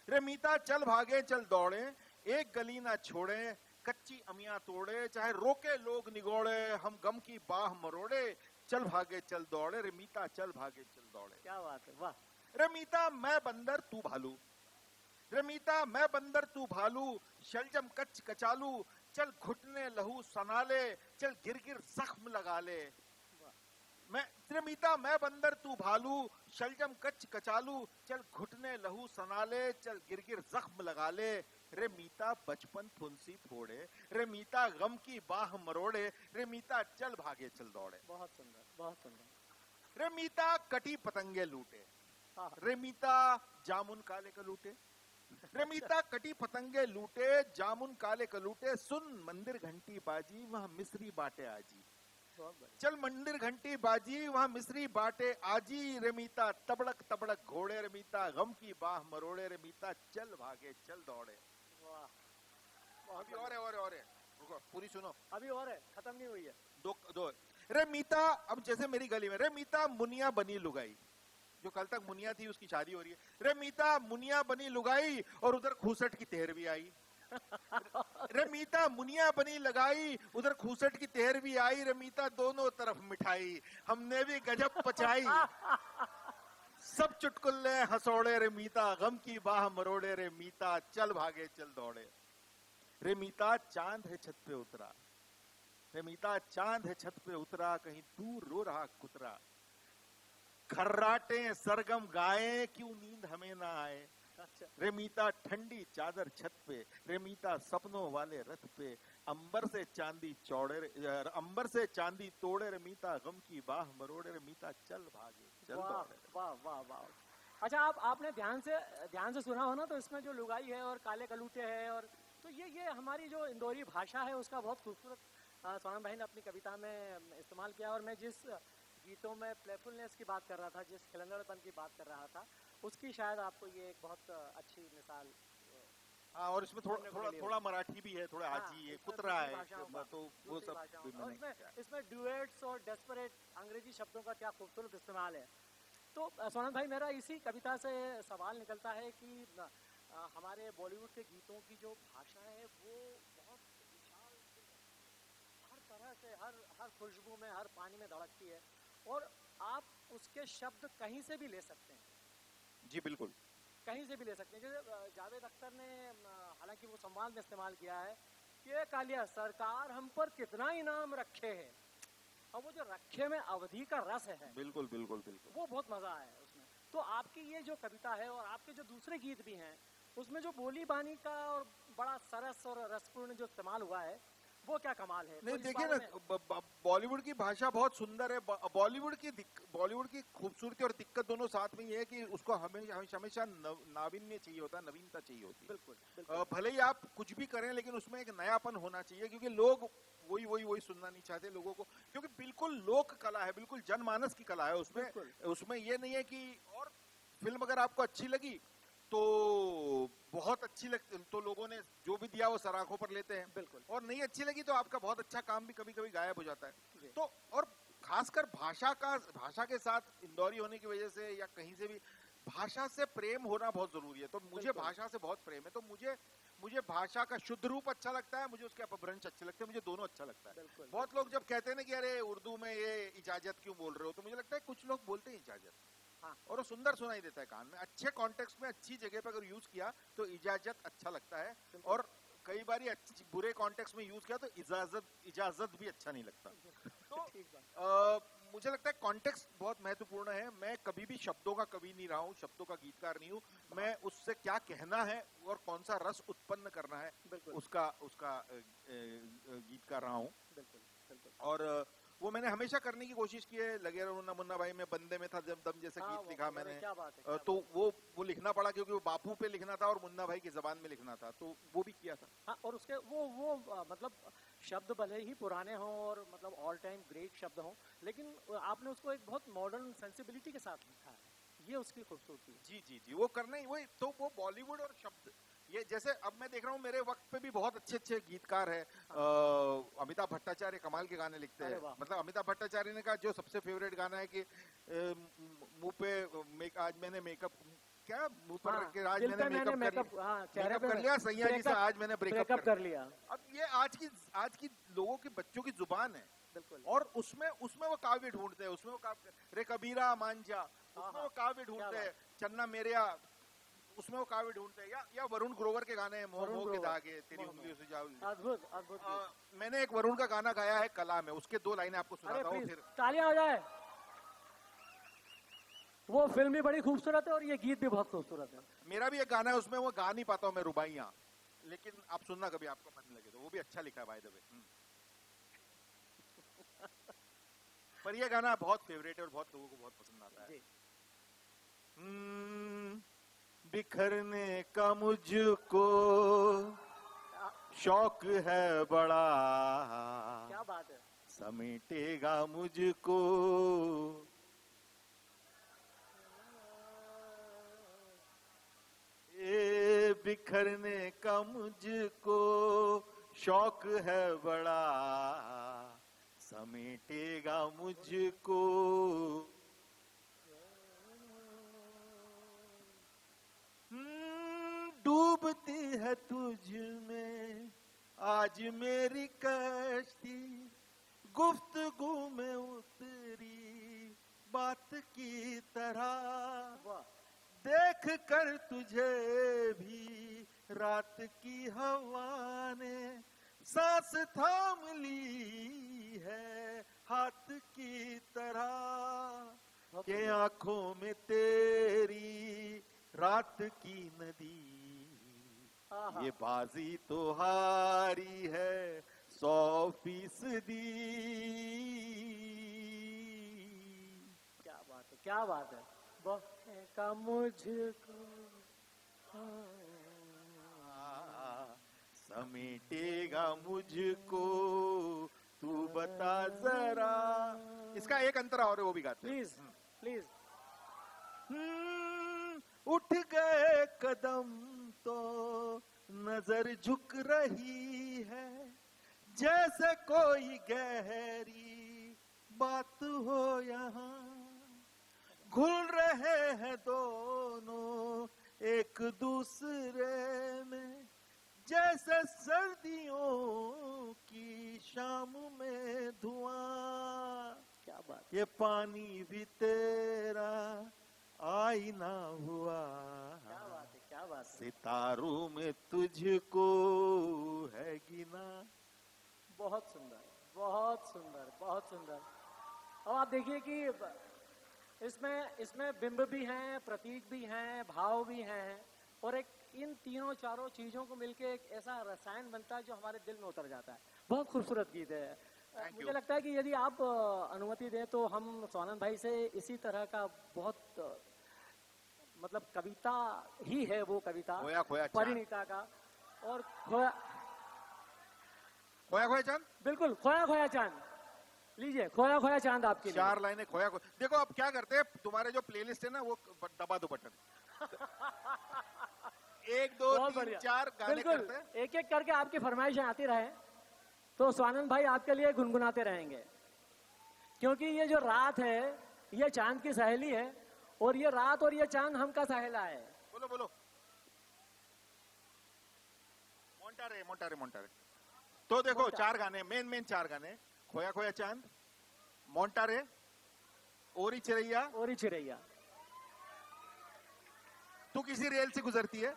रे मीता चल भागे चल दौड़े, एक गली ना छोड़े कच्ची अमियां तोड़े, चाहे रोके लोग निगोड़े हम गम की बाह मरोड़े, चल भागे चल दौड़े रे मीता चल भागे चल दौड़े। क्या बात है, वाह। रे मीता मैं बंदर तू भालू, रे मीता मैं बंदर तू भालू, शलजम कच कचालू, चल घुटने लहू सनाले, चल गिर गिर जख्म लगा ले। मैं रे मीता मैं बंदर तू भालू, शलजम कच कचालू, चल घुटने लहू सनाले, चल गिर गिर जख्म लगा ले, रे मीता बचपन फुंसी फोड़े, रे मीता गम की बाह मरोड़े, रे मीता चल भागे चल दौड़े। बहुत सुंदर, बहुत सुंदर। रे मीता कटी पतंगे लूटे, रे मीता जामुन काले का लूटे, रे मीता कटी पतंगे लूटे जामुन काले का लूटे, सुन मंदिर घंटी बाजी वहां मिस्री बाटे आजी, चल मंदिर घंटी बाजी वहां मिस्री बाटे आजी, रे मीता तबड़क तबड़क घोड़े, रे मीता गम की बाह मरोड़े, रे मीता चल भागे चल दौड़े। अभी और है, रुको पूरी सुनो, अभी और है, खत्म नहीं हुई है। दो रे मीता, अब जैसे मेरी गली में रे मीता मुनिया बनी लुगाई, जो कल तक मुनिया थी उसकी शादी हो रही है, रे मीता मुनिया बनी लुगाई और उधर खूसट की तेहर भी आई, रे मीता मुनिया बनी लगाई उधर खूसट की तेहर भी आई, रे मीता दोनों तरफ मिठाई हमने भी गजब पचाई, सब चुटकुल्ले हंसोड़े, रे मीता गम की बाह मरोड़े, रे मीता चल भागे चल दौड़े। रे मीता चांद है छत पे उतरा, रे मीता चांद है छत पे उतरा, कहीं दूर रो रहा कुतरा, खर्राटे सरगम गाए क्यों नींद हमें ना आए, रे मीता ठंडी चादर छत पे, रे मीता सपनों वाले रथ पे, अंबर से चांदी चौड़े, अंबर से चांदी तोड़े, रे मीता गम की बाह मरोड़े, रे मीता चल भागे चल दौड़े। वाह वाह वाह। अच्छा, आपने ध्यान से सुना हो ना, तो इसमें जो लुगाई है और काले कलूटे है, और तो ये हमारी जो इंदौरी भाषा है उसका बहुत खूबसूरत स्वानंद भाई ने अपनी कविता में इस्तेमाल किया। और मैं जिस गीतों में प्लेफुलनेस की बात कर रहा था, जिस खिलंदड़पन की बात कर रहा था, उसकी शायद आपको ये एक बहुत अच्छी मिसाल हाँ, और इसमें थोड़ा सुनने को थोड़ा मिली थोड़ा मराठी भी है, थोड़ा हाँ, हाजी है, इसमें कुतरा दूसरी है, भाषाओं का- तो वो दूसरी सब भाषाओं भी का। और मैंने किया। इसमें ड्यूएट्स और डेस्परेट अंग्रेजी शब्दों का क्या खूबसूरत इस्तेमाल है। तो सोनम भाई, मेरा इसी कविता से सवाल निकलता है कि हमारे बॉलीवुड के गीतों की जो भाषा है वो बहुत विशाल, हर तरह से, हर खुशबू में, हर पानी में धड़कती है, और आप उसके शब्द कहीं से भी ले सकते हैं, जी बिल्कुल। कहीं से भी ले सकते हैं। जैसे जावेद अख्तर ने हालांकि वो संवाद में इस्तेमाल किया है कि कालिया सरकार हम पर कितना इनाम रखे है, और वो जो रखे में अवधि का रस है, बिल्कुल बिल्कुल बिल्कुल। वो बहुत मजा है उसमें। तो आपकी ये जो कविता है और आपके जो दूसरे गीत भी हैं, उसमें जो बोली बानी का और बड़ा सरस और रसपूर्ण जो इस्तेमाल हुआ है, वो क्या कमाल है। नहीं तो इस देखिए बारे ना, में- बॉलीवुड की भाषा बहुत सुंदर है। बॉलीवुड की खूबसूरती और दिक्कत दोनों साथ में ये है कि उसको हमेशा हमेशा हमेशा नाविन्य चाहिए होता है, नवीनता चाहिए होती है। बिल्कुल, बिल्कुल। भले ही आप कुछ भी करें, लेकिन उसमें एक नयापन होना चाहिए, क्योंकि लोग वही सुनना नहीं चाहते लोगों को, क्योंकि बिल्कुल लोक कला है, बिल्कुल जनमानस की कला है। बिल्कुल। उसमें ये नहीं है कि, और फिल्म अगर आपको अच्छी लगी तो बहुत अच्छी लग, तो लोगों ने जो भी दिया वो सराखों पर लेते हैं। बिल्कुल। और नहीं अच्छी लगी तो आपका बहुत अच्छा काम भी कभी कभी गायब हो जाता जी। है। तो और खासकर भाषा के साथ इंदौरी होने की वजह से या कहीं से भी भाषा से प्रेम होना बहुत जरूरी है। तो मुझे बिल्कुल। भाषा से बहुत प्रेम है, तो मुझे भाषा का शुद्ध रूप अच्छा लगता है, मुझे उसके अपभ्रंश अच्छे लगते हैं, मुझे दोनों अच्छा लगता है। बिल्कुल। बहुत लोग जब कहते हैं ना कि अरे उर्दू में ये इजाजत क्यों बोल रहे हो, तो मुझे लगता है कुछ लोग बोलते हैं इजाजत, हाँ। और वो सुंदर सुनाई देता है कान में। अच्छे कॉन्टेक्स्ट में, अच्छी जगह पर अगर यूज किया तो इजाजत अच्छा लगता है, बिल्कुल। और कई बार बुरे कॉन्टेक्स्ट में यूज किया तो इजाजत भी अच्छा नहीं लगता। तो ठीक बात। मुझे लगता है कॉन्टेक्स्ट बहुत महत्वपूर्ण है। मैं कभी भी शब्दों का कवि नहीं रहा हूँ, शब्दों का गीतकार नहीं हूँ। मैं उससे क्या कहना है और कौन सा रस उत्पन्न करना है, बिल्कुल। उसका गीतकार रहा हूँ। बिल्कुल, बिल्कुल। और वो मैंने हमेशा करने की कोशिश की है। लगे रहो ना मुन्ना भाई में बंदे में था जब दम जैसे हाँ, गीत लिखा अरे मैंने। क्या बात है, क्या तो बात वो लिखना पड़ा, क्योंकि वो बापू पे लिखना था और मुन्ना भाई की जबान में लिखना था, तो वो भी किया था। हाँ, और उसके वो मतलब शब्द भले ही पुराने हों और मतलब ऑल टाइम ग्रेट शब्द हों, लेकिन आपने उसको एक बहुत मॉडर्न सेंसिबिलिटी के साथ लिखा है, ये उसकी खूबसूरती है। जी जी जी, वो करना ही वही तो, वो बॉलीवुड और शब्द, ये जैसे अब मैं देख रहा हूँ मेरे वक्त पे भी बहुत अच्छे अच्छे गीतकार हैं। अमिताभ भट्टाचार्य कमाल के गाने लिखते अरे हैं। वाह। मतलब अमिताभ भट्टाचार्य ने कहा जो सबसे फेवरेट गाना है कि मुंह पे आज मैंने मेकअप, क्या मुंह पर हाँ, रख के आज दिल पे मैंने मैंने मेकअप हाँ, चेहरे कर पे लिया, सैया जी से breakup- आज मैंने ब्रेकअप breakup कर लिया। अब ये आज की लोगों की, बच्चों की जुबान है। बिल्कुल। और उसमें वो काव्य ढूंढते हैं, उसमें वो काव्य, रे कबीरा मांझा, उसमें वो काव्य ढूंढते हैं। चन्ना मेरेया, उसमें वो काव्य ढूंढते हैं। या वरुण ग्रोवर के गाने हैं, मोह वरुण मोह के ग्रोवर। धागे तेरी उंगलियों से जाओ। अद्भुत, अद्भुत गीत। मैंने एक वरुण का गाना गाया है कला में, उसके 2 लाइनें आपको अरे सुनाता हूँ प्लीज, फिर। तालियां हो जाए। वो फिल्म भी बड़ी खूबसूरत है और ये गीत भी बहुत खूबसूरत है। मेरा भी एक गाना है, उसमें वो गा नहीं पाता हूँ मैं रुबाइयाँ, लेकिन आप सुनना कभी, आपको मन लगे तो। वो भी अच्छा लिखा है बाय द वे। पर ये गाना बहुत फेवरेट है और बहुत लोगों को बहुत पसंद आता है। जी। बिखरने का मुझको शौक है बड़ा, क्या बात है। समेटेगा मुझको। ये बिखरने का मुझको शौक है बड़ा, समेटेगा मुझको। डूबती है तुझ में आज मेरी कश्ती, गुफ्तगू में उतरी बात की तरह। वाह। देख कर तुझे भी रात की हवा ने सांस थाम ली है हाथ की तरह, के आंखों में तेरी रात की नदी, ये बाजी तो हारी है 100%। क्या बात है, क्या बात है। का मुझको समेटेगा मुझको तू बता जरा। इसका एक अंतर और है, वो भी गाते हैं। Please please. उठ गए कदम तो नजर झुक रही है, जैसे कोई गहरी बात हो यहाँ। घुल रहे हैं दोनों एक दूसरे में, जैसे सर्दियों की शाम में धुआं। क्या बात। ये पानी भी तेरा आईना हुआ, क्या बात है, क्या बात है। सितारों में तुझको है गिना। बहुत सुंदर, बहुत सुंदर, बहुत सुंदर। अब आप देखिए कि इसमें बिंब भी हैं, प्रतीक भी हैं, भाव भी हैं, और एक इन तीनों चारों चीजों को मिलके एक ऐसा रसायन बनता है जो हमारे दिल में उतर जाता है। बहुत खूबसूरत गीत है। मुझे लगता है कि यदि आप अनुमति दें तो हम स्वानंद भाई से इसी तरह का बहुत मतलब कविता ही है वो कविता खोया खोया चांद। परिणीता का, और खोया खोया खोया चांद, बिल्कुल खोया खोया चांद। लीजिए खोया खोया चांद आपके लिए। 4 लाइनें खोया खोया। देखो अब क्या करते हैं, तुम्हारे जो प्लेलिस्ट है ना वो दबा दो बटन। 1 2 बहुत 3 बढ़िया। 4 गाने बिल्कुल, करते हैं। एक एक करके आपकी फरमाइशें आती रहे तो स्वानंद भाई आपके लिए गुनगुनाते रहेंगे, क्योंकि ये जो रात है ये चांद की सहेली है, और ये रात और ये चांद हम का सहेला है। बोलो बोलो। मोंटारे मोंटारे मोंटारे। तो देखो 4 गाने, मेन 4 गाने, खोया खोया चांद, मोंटारे, ओरी चिरैया, और ही चिरैया। तू किसी रेल से गुजरती है,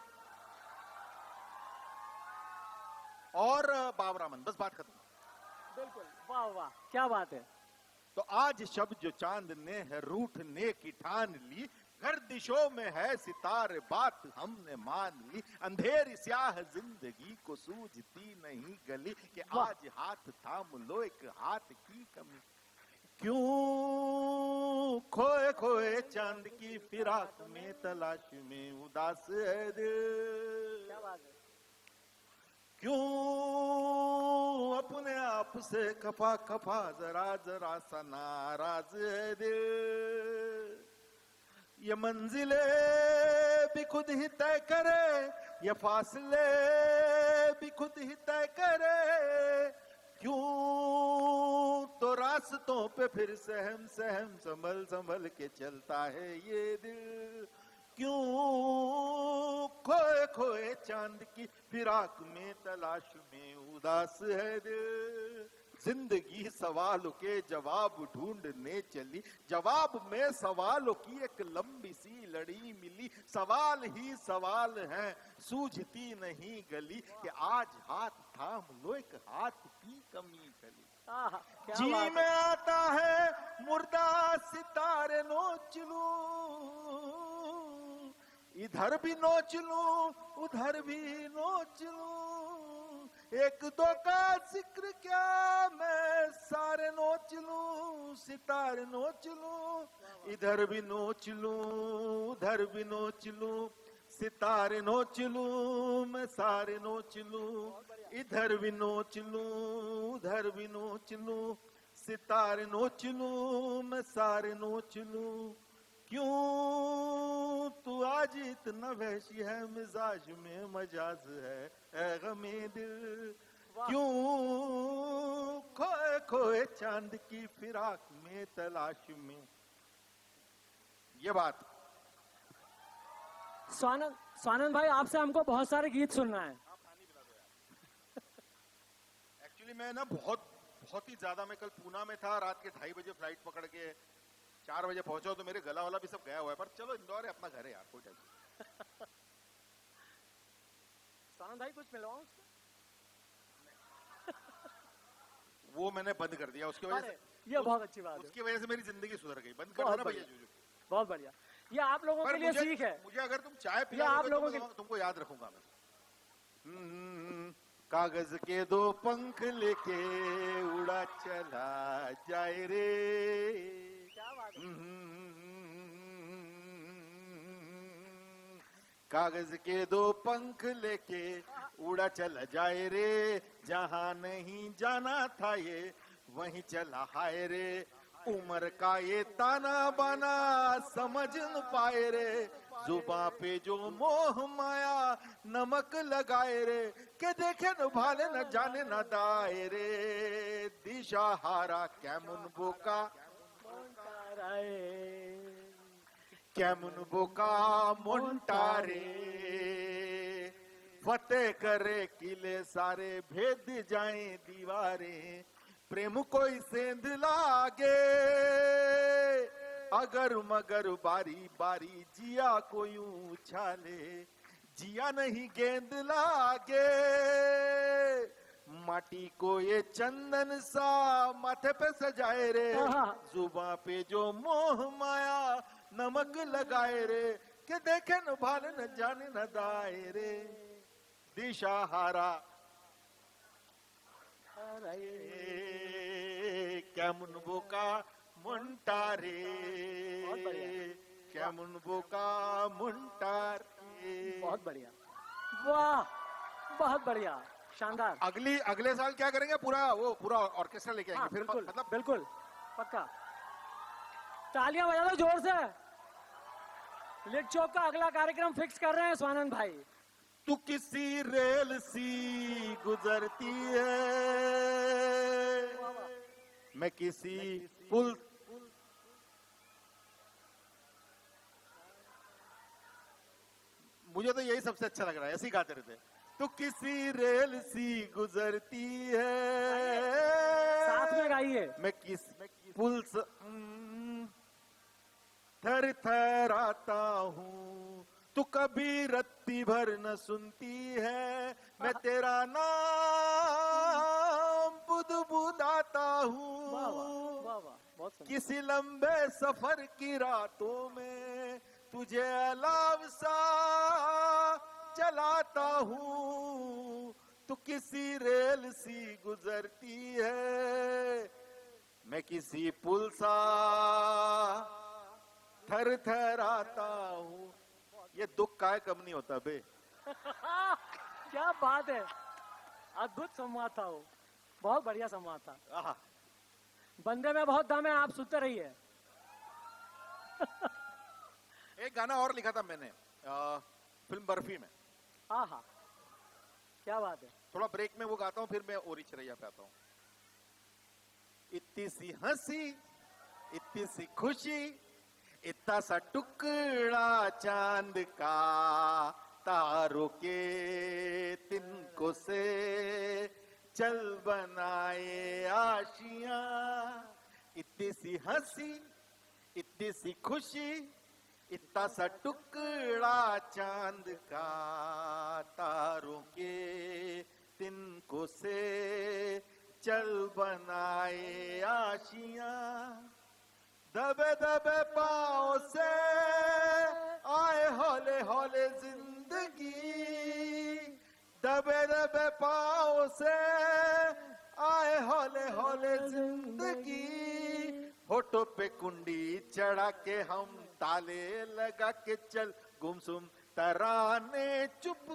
और बाबरामन। बस बात खत्म। बिल्कुल, वाह वाह, क्या बात है। तो आज शब जो चांद ने है रूठने की ठान ली, गर्दिशों में है सितारे बात हमने मान ली। अंधेरी स्याह जिंदगी को सूझती नहीं गली, कि आज हाथ थाम लो एक हाथ की कमी। क्यों खोए खोए चांद की फिराक में तलाश में उदास है दिल। क्या बात है। क्यों अपने आप से खफा खफा जरा जरा सा नाराज है दिल। ये मंजिले भी खुद ही तय करे, ये फासले भी खुद ही तय करे। क्यों तो रास्तों पे फिर सहम सहम संभल संभल के चलता है ये दिल। क्यों खोए खोए चांद की फिराक में तलाश में उदास है दिल। जिंदगी सवालों के जवाब ढूंढने चली, जवाब में सवालों की एक लंबी सी लड़ी मिली। सवाल ही सवाल हैं, सूझती नहीं गली, कि आज हाथ थाम लो एक हाथ की कमी चली। क्या जी बात में आता है मुर्दा सितारे नोच लूं, इधर भी नोच लूं उधर भी नोच लूं। एक दो का जिक्र क्या मैं सारे नोच लूं, सितारे नोच लूं, इधर भी नोच लूं उधर भी नोच लूं। सितारे नोच लूं मैं सारे नोच लूं, इधर भी नोच लूं उधर भी नोच लूं। सितारे नोच लूं मैं सारे नोच लूं। क्यों तू आज इतना वहशी है, मिजाज में मजाज है ऐ गमे दिल। क्यों खोए खोए चांद की फिराक में तलाश में। ये बात। स्वानंद भाई, आपसे हमको बहुत सारे गीत सुनना है। एक्चुअली मैं ना बहुत ही ज्यादा, मैं कल पूना में था, रात के 2:30 बजे फ्लाइट पकड़ के 4 बजे पहुंचा, तो मेरे गला वाला भी सब गया हुआ है। पर चलो, इंदौर है, अपना घर है यार, कोई टेंशन। स्वानंद भाई कुछ मिलवाऊं उसको? वो मैंने बंद कर दिया उसकी वजह से। ये बहुत अच्छी बात है। उसकी वजह से मेरी जिंदगी सुधर गई। बंद कर बहुत दो ना भैया। बढ़िया, बहुत बढ़िया। ये आप लोगों के लिए सीख है। मुझे अगर तुम चाय ये पिला आप दोगे लोगों तो के तुमको याद रखूंगा मैं। कागज के 2 पंख लेके उड़ा चला जाए रे। क्या बात है। कागज के 2 पंख लेके उड़ा चला जाए रे, जहां नहीं जाना था ये वहीं चला हाय रे, उम्र का ये ताना बाना समझ न पाए रे, जुबा पे जो मोह माया नमक लगाए रे, के देखे न भाले न जाने न दाए रे, दिशा हारा कैमुन बोका, कैमुन बोका मुंटारे, फतेह करे किले सारे, भेद जाए दीवारें, प्रेम कोई सेंध लागे, अगर मगर बारी बारी जिया कोई उछाले, जिया नहीं गेंद लागे, माटी को ये चंदन सा माथे पे सजाए रे, जुबां पे जो मोह माया नमक लगाए रे, के देखे न भाले न जाने न दाए रे, दिशा हारा कैमुन बोका मुंटारे, कैमुन बोका मुंटारे। बहुत बढ़िया, वाह बहुत बढ़िया, शानदार। अगले साल क्या करेंगे, पूरा ऑर्केस्ट्रा लेके आएंगे। फिर बिल्कुल मतलब बिल्कुल पक्का, तालियां बजा दो जोर से। लिट चौक का अगला कार्यक्रम फिक्स कर रहे हैं स्वानंद भाई। तू किसी रेल सी गुजरती है, मैं किसी पुल, मुझे तो यही सबसे अच्छा लग रहा है, ऐसे ही गाते रहते। तू किसी रेल सी गुजरती है, साथ में गाइए। मैं किस पुल थर थर आता हूँ, तू कभी रत्ती भर न सुनती है, मैं तेरा नाम बुदबुदाता हूँ, किसी लंबे सफर की रातों में तुझे अलाव सा चलाता हूँ, तू किसी रेल सी गुजरती है, मैं किसी पुल सा थर थर आता हूँ। ये दुख का कम नहीं होता बे। क्या बात है, अद्भुत संवाद था वो, बहुत बढ़िया संवाद था। बंदे में बहुत दम है, आप सुनते रहिए। एक गाना और लिखा था मैंने फिल्म बर्फी में। आहा, क्या बात है। थोड़ा ब्रेक में वो गाता हूँ, फिर मैं ओरी चरैया पे आता हूँ। इतनी सी हंसी, इतनी सी खुशी, इतना सा टुकड़ा चांद का, तारों के तिनको से चल बनाए आशियां, इतनी सी हंसी, इतनी सी खुशी, इतना सा टुकड़ा चांद का, तारों के तिनको से चल बनाए आशियां, दबे दबे पाँव से आए हौले हौले जिंदगी, दबे दबे पाँव से आए हौले हौले जिंदगी, होठों पे कुंडी चढ़ा के हम ताले लगा के चल गुमसुम तराने चुप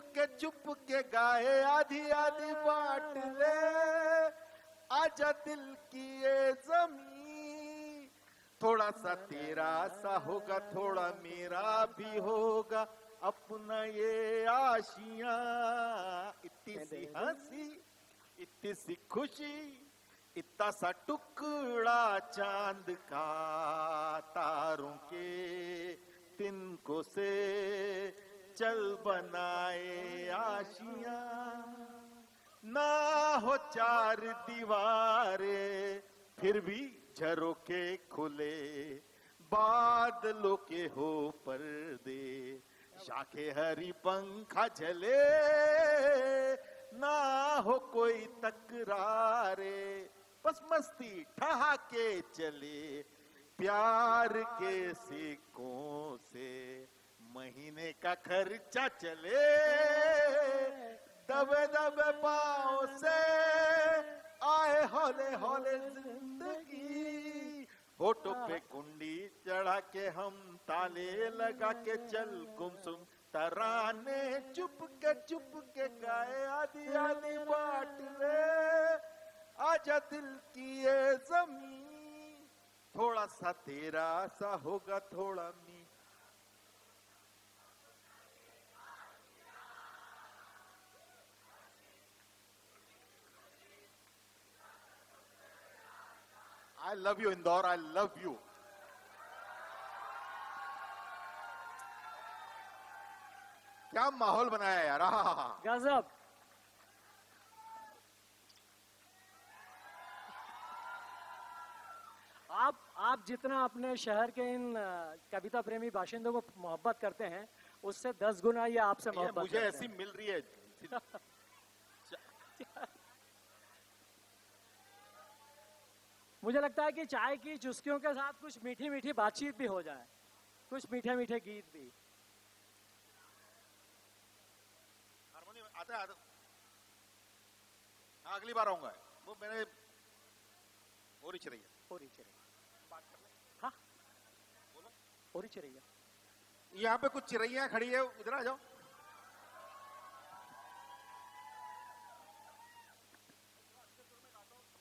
के गाए, आधी आधी बांट ले आजा दिल की ये जमीन, थोड़ा सा तेरा सा होगा, थोड़ा मेरा भी होगा, अपना ये आशियां, इतनी सी हंसी, इतनी सी खुशी, इतना सा टुकड़ा चांद का, तारों के तिनको से चल बनाए आशियां, ना हो चार दीवारें फिर भी झरोखे खुले, बादलों के हो पर्दे, शाखे हरी पंखा झले, ना हो कोई तकरारे, बस मस्ती ठहाके चले, प्यार के सिक्कों से महीने का खर्चा चले, दबे दबे पाँव से आए हौले हौले जिंदगी, होठों पे कुंडी चढ़ा के हम ताले लगा के चल गुमसुम तराने चुप के गाए, आधी आधी बांट ले आजा दिल की ये जमीन, थोड़ा सा तेरा सा होगा थोड़ा मी। I love you Indore, I love you. क्या माहौल बनाया यार, गजब। आप जितना अपने शहर के इन कविता प्रेमी बाशिंदों को मोहब्बत करते हैं, उससे 10 गुना ये आपसे ये मोहब्बत मुझे करते ऐसी हैं। मिल रही है। मुझे लगता है कि चाय की चुस्कियों के साथ कुछ मीठी मीठी बातचीत भी हो जाए, कुछ मीठे मीठे गीत भी। हारमोनियम आता है, हाँ, अगली बार आऊंगा। वो मैंने और ही चिरैया। हाँ, और ही चिरैया। यहाँ पे कुछ चिरैया खड़ी है, उधर आ जाओ।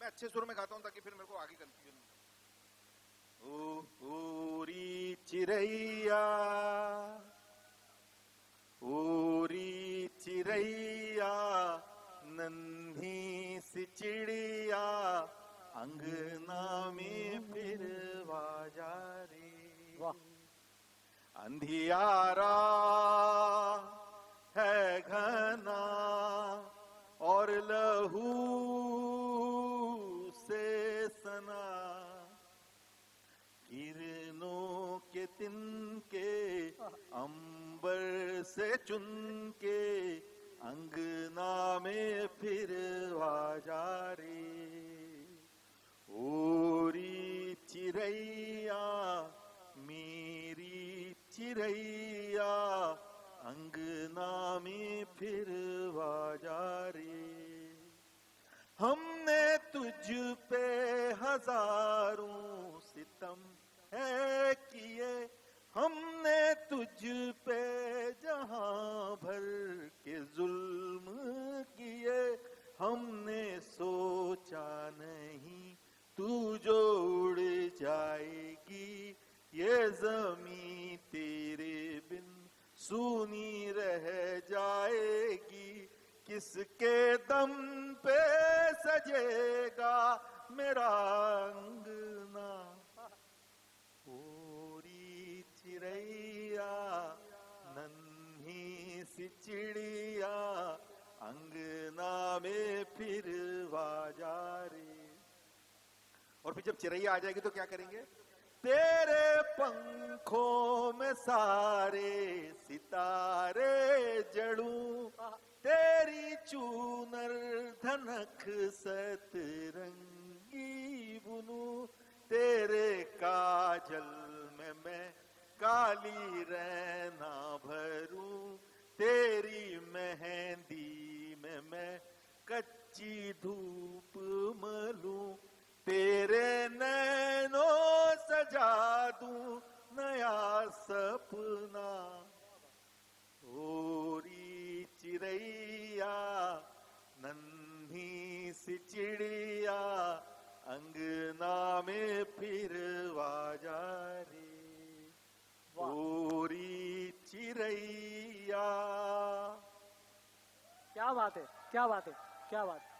मैं अच्छे सुर में गाता हूँ ताकि फिर मेरे को आगे कंफ्यूजन। ओरी चिरैया, ओरी चिरैया, नन्ही सी चिड़िया, अंगना में फिर बाजा रे। वाह। अंधियारा है घना और लहू से सना, किरणों के तिनके अंबर से चुनके, अंगना में फिर आजा रे। ओरी चिरैया, मेरी चिरैया, अंगना में फिर आजा रे। हमने तुझ पे हजारों सितम है किए, हमने तुझ पे जहां भर के जुल्म किए, हमने सोचा नहीं तू जो उड़ जाएगी, ये ज़मीं तेरे बिन सूनी रह जाएगी। किसके दम पे सजेगा मेरा अंगना, ओरी चिरैया, नन्ही सी चिड़िया, अंगना में फिर बाजा रे। और फिर जब चिरैया आ जाएगी तो क्या करेंगे? तेरे पंखों में सारे सितारे जड़ूं, तेरी चूनर धनक सतरंगी बुनूं, तेरे काजल में मैं काली रैना भरूं, तेरी मेहंदी में मैं कच्ची धूप मलूं, तेरे नैनों सजा दूं नया सपना। ओरी चिरैया, नन्ही सी चिड़िया, अंगना में फिर आजा रे। ओरी चिरैया। क्या बात है, क्या बात है, क्या बात है।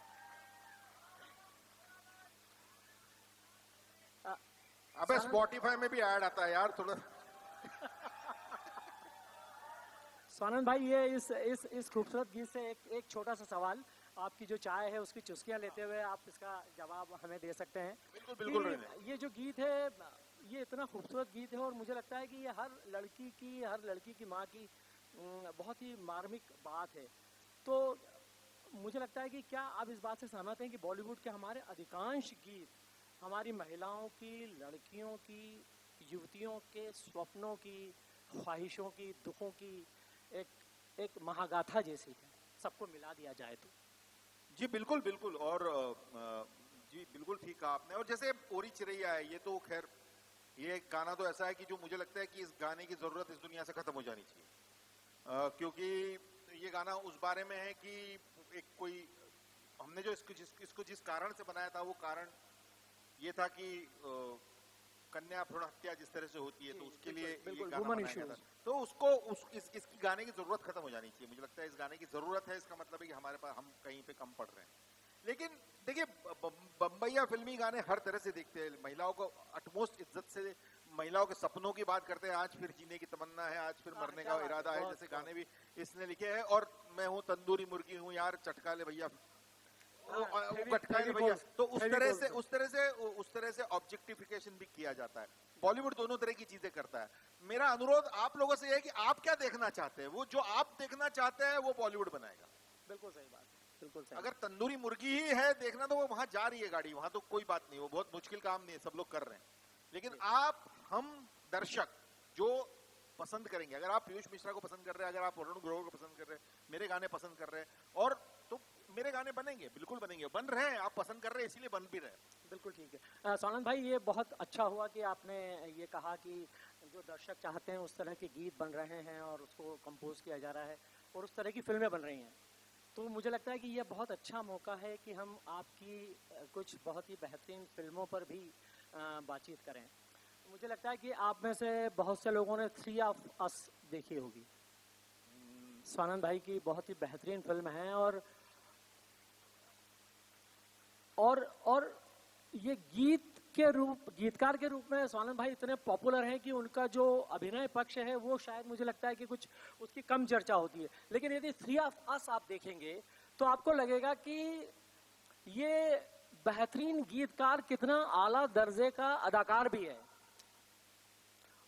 अबे स्पॉटिफाई में भी ऐड आता है यार थोड़ा। स्वानंद भाई, ये इस खूबसूरत गीत से एक छोटा सा सवाल, आपकी जो चाय है उसकी चुस्कियां लेते हुए आप इसका जवाब हमें दे सकते हैं। बिल्कुल बिल्कुल। ये जो गीत है, ये इतना खूबसूरत गीत है और मुझे लगता है कि ये हर लड़की की माँ की बहुत ही मार्मिक बात है। तो मुझे लगता है कि क्या आप इस बात से सहमत हैं कि बॉलीवुड के हमारे अधिकांश गीत हमारी महिलाओं की, लड़कियों की, युवतियों के स्वप्नों की, ख्वाहिशों की, दुखों की एक महागाथा जैसी है, सबको मिला दिया जाए तो? जी बिल्कुल बिल्कुल। और जी बिल्कुल ठीक कहा आपने। और जैसे ओरी चिरैया है, ये तो खैर ये गाना तो ऐसा है कि जो मुझे लगता है कि इस गाने की जरूरत इस दुनिया से खत्म हो जानी चाहिए, क्योंकि ये गाना उस बारे में है कि एक कोई हमने जो इसको जिस कारण से बनाया था, वो कारण ये था कि कन्या भ्रूण हत्या जिस तरह से होती है, तो उसके लिए ये गाना बनाया गया था। तो उसको इसकी गाने की जरूरत खत्म हो जानी चाहिए। मुझे लगता है इस गाने की जरूरत है। इसका मतलब है कि हमारे पास हम कहीं पे कम पड़ रहे हैं। लेकिन देखिए, बम्बैया फिल्मी गाने हर तरह से देखते हैं, महिलाओं को अटमोस्ट इज्जत से, महिलाओं के सपनों की बात करते हैं। आज फिर जीने की तमन्ना है, आज फिर मरने का इरादा है, जैसे गाने भी इसने लिखे हैं। और मैं हूँ तंदूरी मुर्गी हूँ यार, चटका ले भैया, भैया। तो उस तरह से ऑब्जेक्टिफिकेशन भी किया जाता है। बॉलीवुड दोनों तरह की चीजें करता है। मेरा अनुरोध आप लोगों से है कि आप क्या देखना चाहते हैं, वो जो आप देखना चाहते हैं वो बॉलीवुड बनाएगा। बिल्कुल सही बात, बिल्कुल सही। अगर तंदूरी मुर्गी ही है देखना, तो वो वहां जा रही है गाड़ी, वहां तो कोई बात नहीं, वो बहुत मुश्किल काम नहीं है, सब लोग कर रहे हैं। लेकिन हम दर्शक जो पसंद करेंगे, अगर आप पीयूष मिश्रा को पसंद कर रहे हैं, अगर आप वरुण ग्रोवर को पसंद कर रहे हैं, मेरे गाने पसंद कर रहे हैं, और तो मेरे गाने बनेंगे, बिल्कुल बनेंगे, बन रहे हैं, आप पसंद कर रहे हैं, इसीलिए बन भी रहे हैं। बिल्कुल ठीक है। सानंद भाई, ये बहुत अच्छा हुआ कि आपने ये कहा कि जो दर्शक चाहते हैं उस तरह के गीत बन रहे हैं और उसको कंपोज किया जा रहा है और उस तरह की फिल्में बन रही हैं। तो मुझे लगता है कि ये बहुत अच्छा मौका है कि हम आपकी कुछ बहुत ही बेहतरीन फिल्मों पर भी बातचीत करें। मुझे लगता है कि आप में से बहुत से लोगों ने 3 ऑफ अस देखी होगी। स्वानंद भाई की बहुत ही बेहतरीन फिल्म है, और ये गीतकार के रूप में स्वानंद भाई इतने पॉपुलर हैं कि उनका जो अभिनय पक्ष है वो शायद मुझे लगता है कि कुछ उसकी कम चर्चा होती है। लेकिन यदि 3 ऑफ अस आप देखेंगे तो आपको लगेगा कि ये बेहतरीन गीतकार कितना आला दर्जे का अदाकार भी है।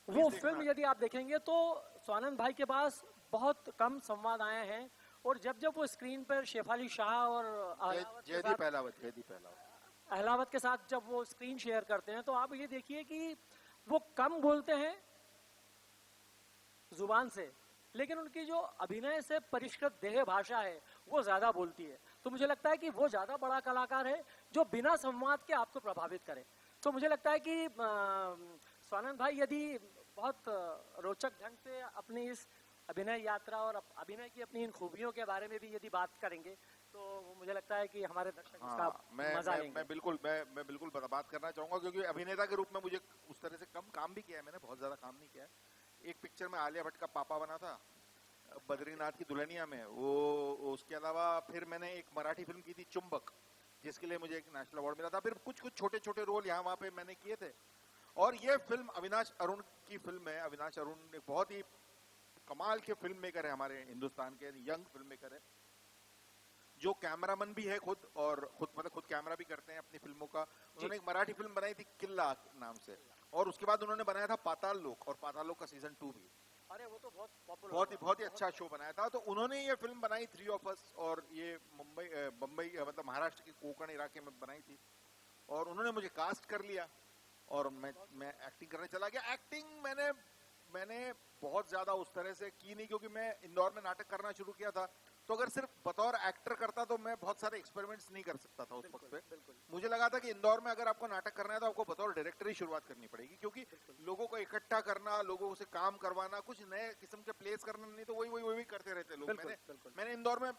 वो फिल्म यदि आप देखेंगे तो स्वानंद भाई के पास बहुत कम संवाद आए हैं, और जब वो स्क्रीन पर शेफाली शाह और अहलावत के साथ जब वो स्क्रीन शेयर करते हैं, तो आप ये देखिए कि वो कम बोलते हैं जुबान से, लेकिन उनकी जो अभिनय से परिष्कृत देह भाषा है वो ज्यादा बोलती है। तो मुझे लगता है कि वो ज्यादा बड़ा कलाकार है जो बिना संवाद के आपको प्रभावित करे। तो मुझे लगता है कि स्वानंद भाई यदि बहुत रोचक ढंग से अपनी इस अभिनय यात्रा और अभिनय की अपनी इन खूबियों के बारे में भी यदि बात करेंगे तो मुझे लगता है कि हमारे दर्शक इसका मजा लेंगे। मैं बिल्कुल बात करना चाहूंगा, क्योंकि अभिनेता के रूप में मुझे उस तरह से कम काम भी किया है, मैंने बहुत ज्यादा काम नहीं किया है। एक पिक्चर में आलिया भट्ट का पापा बना था, बद्रीनाथ की दुल्हनिया में, वो उसके अलावा फिर मैंने एक मराठी फिल्म की थी चुंबक, जिसके लिए मुझे एक नेशनल अवार्ड मिला था। फिर कुछ छोटे छोटे रोल यहाँ वहाँ पे मैंने किए थे। और ये फिल्म अविनाश अरुण की फिल्म है। अविनाश अरुण एक बहुत ही कमाल के फिल्म मेकर है, हमारे हिंदुस्तान के यंग फिल्म मेकर है, जो कैमरामैन भी है खुद, और खुद कैमरा भी करते हैं अपनी फिल्मों का। उन्होंने एक मराठी फिल्म बनाई थी किल्ला नाम से, और उसके बाद उन्होंने बनाया था पाताल लोक, और पाताल लोक का सीजन 2 भी। अरे वो तो बहुत पॉपुलर, बहुत ही अच्छा शो बनाया था। तो उन्होंने ये फिल्म बनाई 3 ऑफ अस, और ये मुंबई मतलब महाराष्ट्र के कोंकण इलाके में बनाई थी, और उन्होंने मुझे कास्ट कर लिया और मैं एक्टिंग करने चला गया। एक्टिंग मैंने बहुत ज्यादा उस तरह से की नहीं, क्योंकि मैं इंदौर में नाटक करना शुरू किया था। तो अगर सिर्फ बतौर एक्टर करता तो मैं बहुत सारे एक्सपेरिमेंट्स नहीं कर सकता था उस वक्त पे। मुझे लगा था कि इंदौर में अगर आपको नाटक करना है तो आपको बतौर डायरेक्टर ही शुरुआत करनी पड़ेगी, क्योंकि लोगों को इकट्ठा करना, लोगों से काम करवाना, कुछ नए किस्म के प्लेस करना, नहीं तो वही करते रहते लोग। मैंने इंदौर में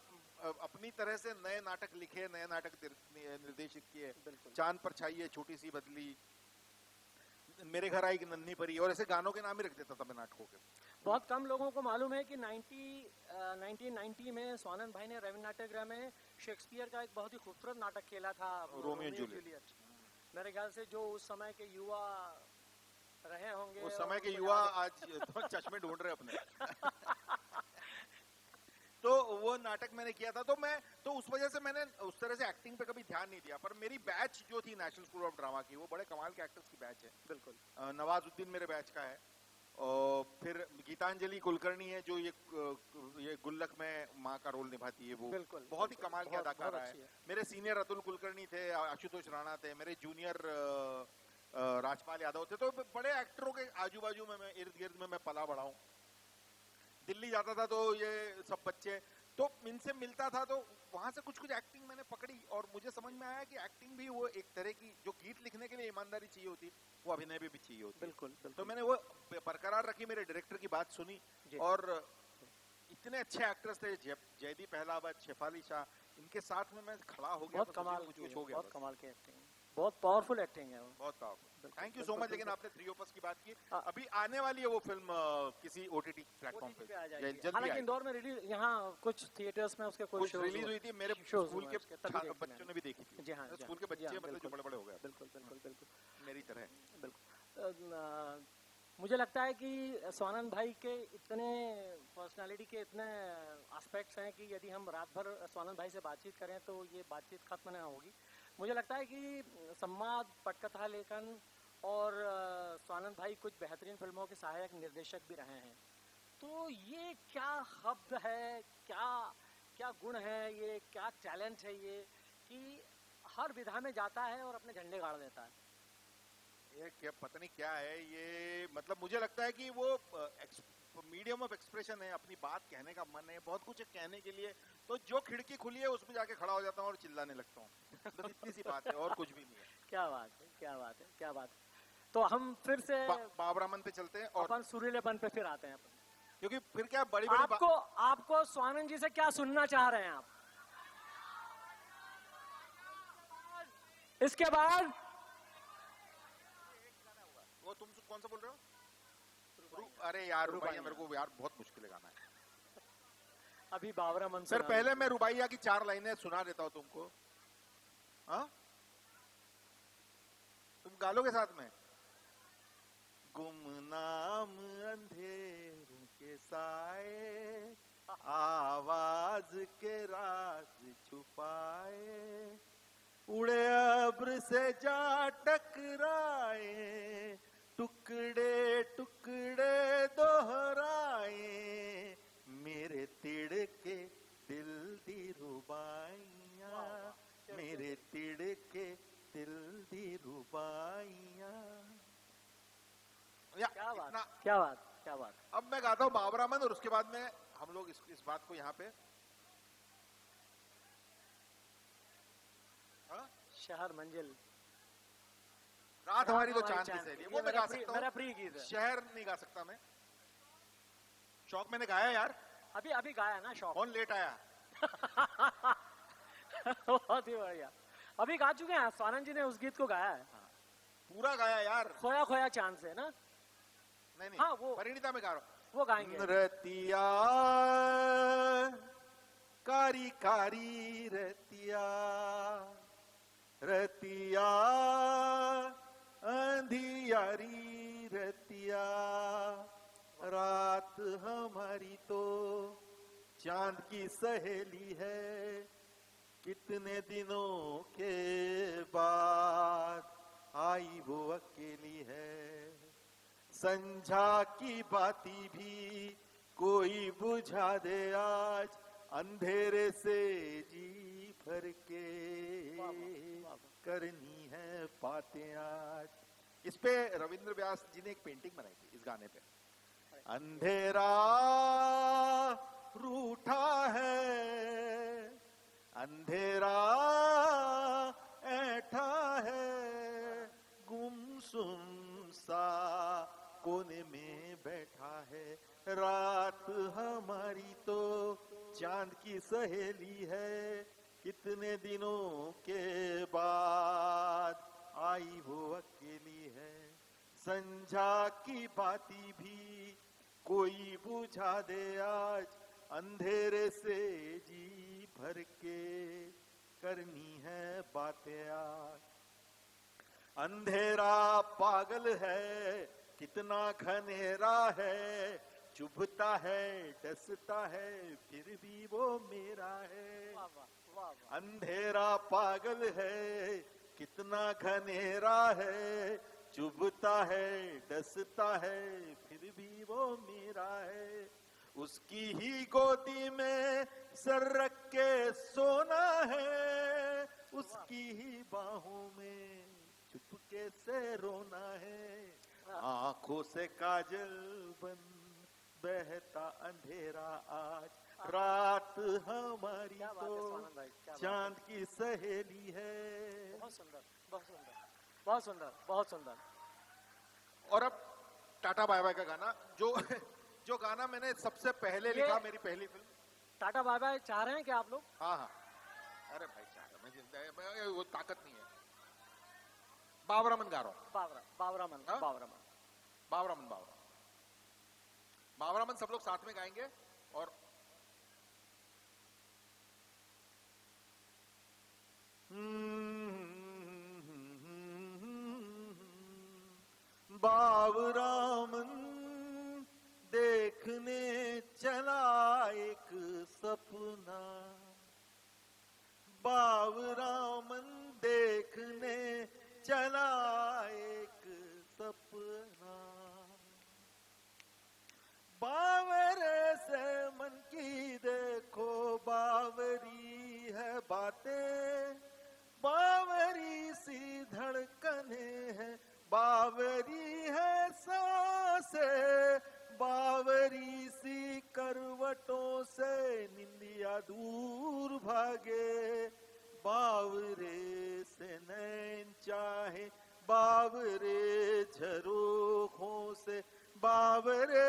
अपनी तरह से नए नाटक लिखे, नए नाटक निर्देशित किए। चांद पर छाइए, छोटी सी बदली, मेरे घर आई नन्ही परी, और ऐसे गानों के नाम ही रख देता था मैं नाटकों के। बहुत कम लोगों को मालूम है कि 1990 में स्वानंद भाई ने रवींद्र नाट्यगृह में शेक्सपियर का एक बहुत ही खूबसूरत नाटक खेला था, रोमियो जूलियट। मेरे ख्याल से जो उस समय के युवा रहे होंगे, उस समय के युवा आज तो चश्मे ढूंढ रहे अपने। तो वो नाटक मैंने किया था। तो उस वजह से मैंने उस तरह से एक्टिंग पे कभी ध्यान नहीं दिया। पर मेरी बैच जो थी नेशनल स्कूल ऑफ ड्रामा की, वो बड़े कमाल के एक्टर्स की बैच है। बिल्कुल। नवाजुद्दीन मेरे बैच का है, और फिर गीतांजलि कुलकर्णी है जो ये गुल्लक में माँ का रोल निभाती है, वो बहुत ही कमाल की अदाकारा है। मेरे सीनियर अतुल कुलकर्णी थे, आशुतोष राणा थे, मेरे जूनियर राजपाल यादव थे। तो बड़े एक्टरों के आजू बाजू में, मैं इर्द गिर्द में मैं पला बढ़ा हूँ। दिल्ली जाता था तो ये सब बच्चे, तो इनसे मिलता था, तो वहां से कुछ एक्टिंग मैंने पकड़ी, और मुझे समझ में आया कि एक्टिंग भी वो एक तरह की, जो गीत लिखने के लिए ईमानदारी चाहिए होती, वो अभिनय भी चाहिए होती। बिल्कुल। तो मैंने वो बरकरार रखी, मेरे डायरेक्टर की बात सुनी, और इतने अच्छे एक्टर्स थे, जयदीप अहलावत, शेफाली शाह, इनके साथ में मैं खड़ा हो गया, बहुत तो कमाल कुछ की कुछ है, हो गया, बहुत बस। कमाल की एक्टिंग है, बहुत पावरफुल एक्टिंग है वो। बहुत पावरफुल। बिल्कुल, थैंक यू सो बिल्कुल, मच। लेकिन बिल्कुल। आपने थ्री ओपस की बात की, हाँ। अभी आने वाली है वो फिल्म किसी ओटीटी प्लेटफॉर्म OTT पे, पे आ जाएगी। जल्दी हालांकि आएगी। इंदौर में रिलीज, यहाँ कुछ थिएटर्स में उसके कुछ shows रिलीज हुए, हुई थी, मेरे shows स्कूल हुए के उसके, तभी देखी बच्चों मैंने। ने भी देखी थी। जी हाँ, जी स्कूल हाँ, के जी बच्चे हाँ, मतलब जो बिल्कुल, बड़े बड़े हो गए बिल्कुल, बिल्कुल, बिल्कुल, मेरी तरह। बिल्कुल। मुझे लगता है कि स्वानंद भाई के इतने पर्सनालिटी के इतने एस्पेक्ट्स हैं कि यदि हम रात भर स्वानंद भाई से बातचीत करें तो ये बातचीत खत्म नहीं होगी। मुझे लगता है कि संवाद, पटकथा लेखन और स्वानंद भाई कुछ बेहतरीन फिल्मों के सहायक निर्देशक भी रहे हैं। तो ये क्या हब है, क्या क्या गुण है, ये क्या टैलेंट है ये कि हर विधा में जाता है और अपने झंडे गाड़ देता है। ये क्या पता नहीं क्या है ये, मतलब मुझे लगता है कि वो मीडियम ऑफ एक्सप्रेशन है, अपनी बात कहने का मन है, बहुत कुछ है कहने के लिए, तो जो खिड़की खुली है उसमें जाके खड़ा हो जाता हूँ और चिल्लाने लगता हूँ। बस इतनी सी बात है और कुछ भी नहीं है। क्या बात है, क्या बात है, क्या बात है। तो हम फिर से बाबरामन पे चलते हैं और अपन सुरीलेपन पे फिर आते हैं अपन। क्योंकि फिर क्या बड़ी बड़ी आपको स्वानंद जी से क्या सुनना चाह रहे हैं आप? इसके बाद वो तुम कौन सा बोल रहे हो? अरे यार रुबाइया, मेरे को यार बहुत मुश्किल है गाना है। अभी बाबरामन सर पहले मैं रुबाइया की 4 लाइनें सुना देता हूँ तुमको। हाँ, तुम गा लोगे साथ में? गुमनाम अंधेरों के साए, आवाज के राज छुपाए, उड़े अब्र से जा टकराए, टुकड़े टुकड़े दोहराए, मेरे तिड़के दिल दी रुबाइयां, मेरे तिड़के दिल दी रुबाइयां। क्या बात, क्या बात, क्या बात। अब मैं गाता हूँ बाबरामन और उसके बाद में हम लोग इस बात को यहाँ पे शहर मंजिल, रात हमारी तो चांद की सहेली, वो मैं गा सकता मेरा प्रिय गीत है। शहर नहीं गा सकता मैं। शौक मैंने गाया यार, अभी अभी गाया ना शौक। कौन लेट आया। बहुत ही बढ़िया, अभी गा चुके हैं स्वानंद जी ने उस गीत को गाया है। पूरा गाया यार, खोया खोया चांद से ना। नहीं हाँ, वो परिणीता में गा रहा हूँ, वो गाएंगे। रतिया कारी कारी रतिया, रतिया अंधियारी रतिया, रात हमारी तो चांद की सहेली है, कितने दिनों के बाद आई वो अकेली है, संझा की बाती भी कोई बुझा दे आज, अंधेरे से जी भर के करनी है बातें आज। इस पे रविंद्र व्यास जी ने एक पेंटिंग बनाई थी इस गाने पे। अंधेरा रूठा है, अंधेरा ऐठा है, गुमसुम सा कोने में बैठा है, रात हमारी तो चांद की सहेली है, कितने दिनों के बाद आई वो अकेली है, संझा की बाती भी कोई बुझा दे आज, अंधेरे से जी भर के करनी है बातें आज। अंधेरा पागल है, कितना घनेरा है, चुभता है डसता है, फिर भी वो मेरा है। अंधेरा पागल है, कितना घनेरा है, चुभता है डसता है, फिर भी वो मेरा है, उसकी ही गोदी में सर रख के सोना है, उसकी ही बाहों में चुपके से रोना है, आंखों से काजल बन बहता अंधेरा आज, रात हमारी तो चांद की सहेली है। बहुत सुंदर, बहुत सुंदर, बहुत सुंदर, बहुत सुंदर। और अब टाटा बाय बाय का गाना, जो जो गाना मैंने सबसे पहले ये- लिखा, मेरी पहली फिल्म। टाटा बाय बाय चाह रहे हैं क्या आप लोग? हाँ हाँ, अरे भाई मुझे वो ताकत नहीं है। बाबरामन गा रहा हूँ। बाबरामन हाँ? बाबरामन बाबरामन सब लोग साथ में गाएंगे। और बाबरामन देखने चला एक सपना, बाबरामन देखने चला एक सपना, बावरे से मन की देखो बावरी है बातें, बावरी सी धड़कने है, बावरी है सांसें, बावरी सी करवटों से निंदिया दूर भागे, बावरे से नैन चाहे, बावरे झरोखों से, बावरे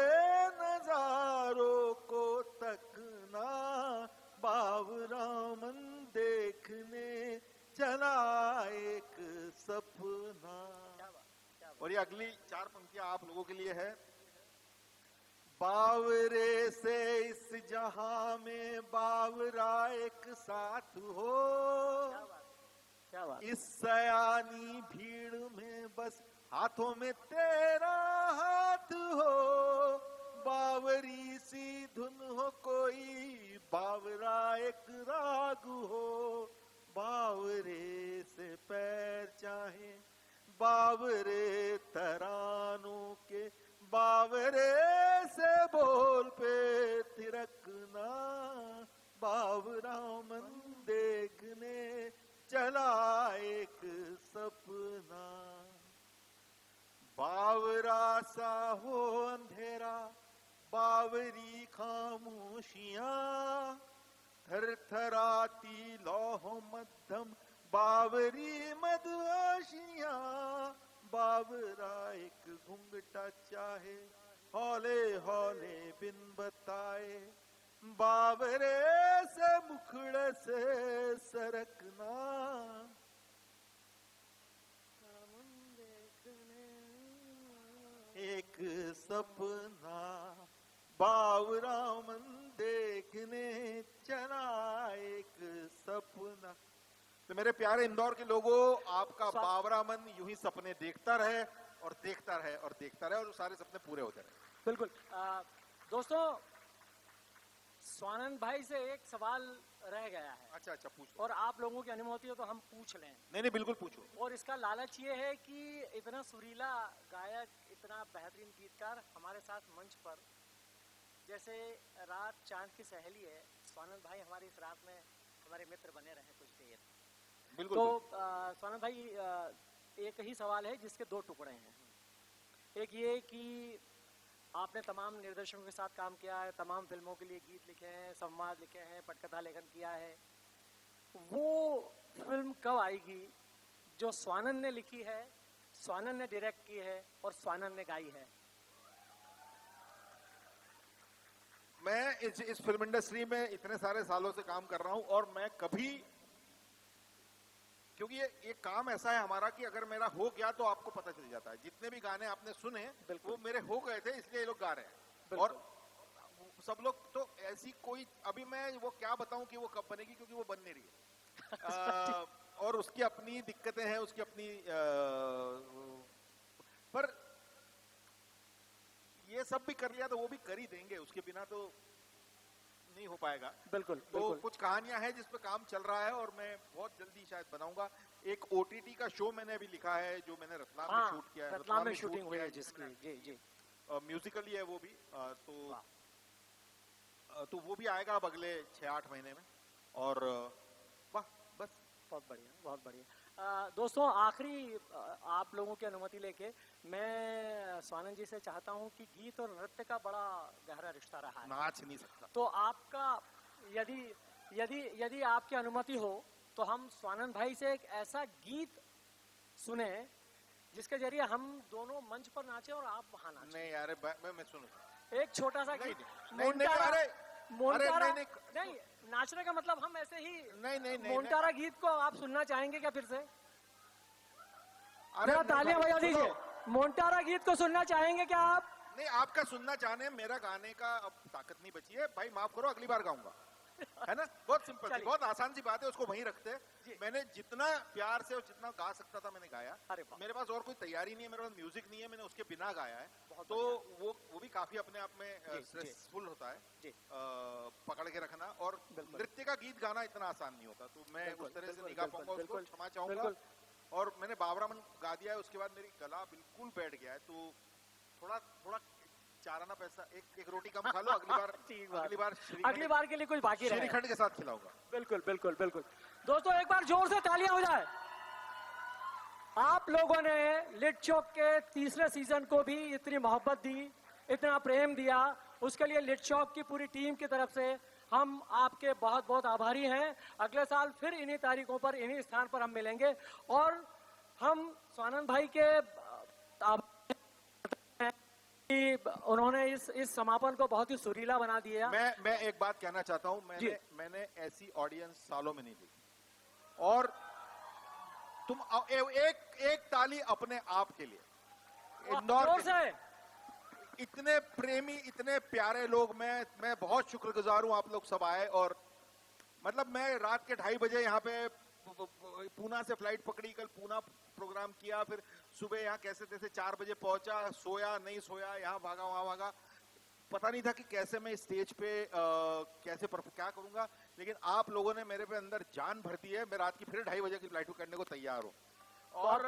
नजारों को तकना, बाबरामन देखने चला एक सपना। और ये अगली 4 पंक्तियां आप लोगों के लिए है। बावरे से इस जहां में बावरा एक साथ हो, क्या बात? इस सयानी भीड़ में बस हाथों में तेरा हाथ हो, बावरी सी धुन हो कोई, बावरा एक राग हो, बावरे से पैर चाहे, बावरे तरानों के, बावरे से बोल पे थिरकना, बाबरामन देखने चला एक सपना, बावरा सा हो अंधेरा, बावरी खामोशियां, थरथराती लौह मध्यम, बावरी मदहोशियां, बावरा एक घूंघटा चाहे, हौले हौले बिन बताए, बावरे से मुखड़े से सरकना, एक सपना, बाबरामन देखने चला एक सपना। तो मेरे प्यारे इंदौर के लोगों, आपका बाबरामन यूं ही सपने देखता रहे और देखता रहे और देखता रहे, और सारे सपने पूरे होते रहे। बिल्कुल। दोस्तों, स्वानंद भाई से एक सवाल रह गया है। अच्छा अच्छा, पूछो। और आप लोगों की अनुमति हो तो हम पूछ लें। नहीं नहीं, बिल्कुल पूछो। और इसका लालच ये है कि इतना सुरीला गायक, इतना बेहतरीन गीतकार हमारे साथ मंच पर, जैसे रात चांद की सहेली है, स्वानंद भाई हमारी इस रात में हमारे मित्र बने रहे कुछ देर। बिल्कुल। तो स्वानंद भाई, एक ही सवाल है जिसके 2 टुकड़े हैं। एक ये कि आपने तमाम निर्देशकों के साथ काम किया है, तमाम फिल्मों के लिए गीत लिखे हैं, संवाद लिखे हैं, पटकथा लेखन किया है। वो फिल्म कब आएगी जो स्वानंद ने लिखी है, स्वानंद ने डायरेक्ट की है और स्वानंद ने गाई है? मैं इस फिल्म इंडस्ट्री में इतने सारे सालों से काम कर रहा हूं, और मैं कभी, क्योंकि ये काम ऐसा है हमारा कि अगर मेरा हो गया तो आपको पता चल जाता है। जितने भी गाने आपने सुने वो मेरे हो गए थे, इसलिए ये लोग गा रहे हैं। और सब लोग तो ऐसी कोई, अभी मैं वो क्या बताऊं कि वो कब बनेगी, क्योंकि वो बन नहीं रही है। और उसकी अपनी दिक्कतें हैं, उसकी अपनी पर ये सब भी कर लिया तो वो भी कर ही देंगे, उसके बिना तो नहीं हो पाएगा। बिल्कुल। तो कुछ कहानियां हैं जिस पे काम चल रहा है, और मैं बहुत जल्दी शायद बनाऊंगा। एक OTT का शो मैंने अभी लिखा है, जो मैंने रतलाम में शूट किया है। रतलाम में शूटिंग हुई है जिसकी। जी जी। म्यूजिकली है वो भी। तो वो भी आएगा अब अगले 6-8 महीने में। और वाह, बस बहुत बढ़िया, बहुत बढ़िया। दोस्तों, आखिरी आप लोगों की अनुमति लेके मैं स्वानंद जी से चाहता हूं कि गीत और नृत्य का बड़ा गहरा रिश्ता रहा है। नाच नहीं सकता। तो आपका, यदि आपकी अनुमति हो तो हम स्वानंद भाई से एक ऐसा गीत सुने जिसके जरिए हम दोनों मंच पर नाचे और आप वहां नाचे। नहीं यार, मैं सुनूं। एक छोटा सा नहीं, गीत नहीं, मोन्टारा अरे, मोन्टारा नहीं, नहीं नाचने का मतलब हम ऐसे ही नहीं, मोन्टारा गीत को आप सुनना चाहेंगे क्या फिर से? अरे जरा नहीं तालियां भाई, बजा सुनो। दीजिए। मोन्टारा गीत को सुनना चाहेंगे क्या आप? नहीं, आपका सुनना चाहने मेरा गाने का अब ताकत नहीं बची है भाई, माफ करो, अगली बार गाऊंगा। है ना, बहुत सिंपल सी, चलिए। बहुत आसान सी बात है, उसको वहीं रखते जी। हैं। मैंने जितना प्यार से और जितना गा सकता था मैंने गाया। अरे वाह। मेरे पास और कोई तैयारी नहीं है, मेरे पास म्यूजिक नहीं है, मैंने उसके बिना गाया है। बहुत तो वो भी काफी अपने आप में जी, स्ट्रेसफुल होता है, जी। पकड़ के रखना, और बिल्कुल। नृत्य का गीत गाना इतना आसान नहीं होता, तो मैं बिल्कुल, उस तरह से बिल्कुल, नहीं गा बिल्कुल, पाऊंगा, उसको बिल्कुल, क्षमा चाहूंगा। बिल्कुल। और मैंने बाबरामन गा दिया है, उसके बाद मेरी गला बिल्कुल बैठ गया है, तो थोड़ा थोड़ा चाराना पैसा, एक रोटी कम खा लो, ठीक बात। अगली बार अगली बार के लिए कुछ बाकी रहे। श्रीखंड के साथ खिलाऊंगा। बिल्कुल बिल्कुल बिल्कुल। दोस्तों एक बार जोर से तालियां हो जाए। आप लोगों ने लिट चौक के तीसरे सीजन को भी इतनी मोहब्बत दी, इतना प्रेम दिया, उसके लिए लिट चौक की पूरी टीम की तरफ से हम आपके बहुत बहुत आभारी हैं। अगले साल फिर इन्हीं तारीखों पर इन्हीं स्थान पर हम मिलेंगे, और हम स्वानंद भाई के कि उन्होंने इस समापन को बहुत ही सुरीला बना दिया। मैं एक बात कहना चाहता हूं, मैंने ऐसी ऑडियंस सालों में नहीं देखी, और तुम एक ताली अपने आप के लिए। इंदौर से इतने प्रेमी, इतने प्यारे लोग, मैं बहुत शुक्रगुजार हूं, आप लोग सब आए। और मतलब मैं रात के 2:30 बजे यहाँ पे पूना से फ्लाइट पकड़ी, कल पूना प्रोग्राम किया, फिर सुबह यहाँ कैसे तैसे 4 बजे पहुंचा, सोया नहीं सोया, यहाँ भागा वहां भागा, पता नहीं था कि कैसे मैं स्टेज पे कैसे क्या करूंगा, लेकिन आप लोगों ने मेरे पे अंदर जान भर दी है। मैं रात की फिर 2:30 बजे की फ्लाइट करने को तैयार हूँ, और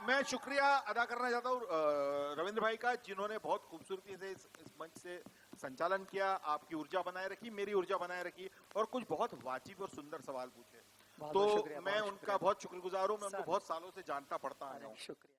मैं शुक्रिया अदा करना चाहता हूँ रविंद्र भाई का, जिन्होंने बहुत खूबसूरती से इस मंच से संचालन किया, आपकी ऊर्जा बनाए रखी, मेरी ऊर्जा बनाए रखी, और कुछ बहुत वाजिब और सुंदर सवाल पूछे। तो मैं उनका बहुत शुक्रगुजार हूँ, मैं उनको बहुत सालों से जानता पड़ता आया हूँ। शुक्रिया।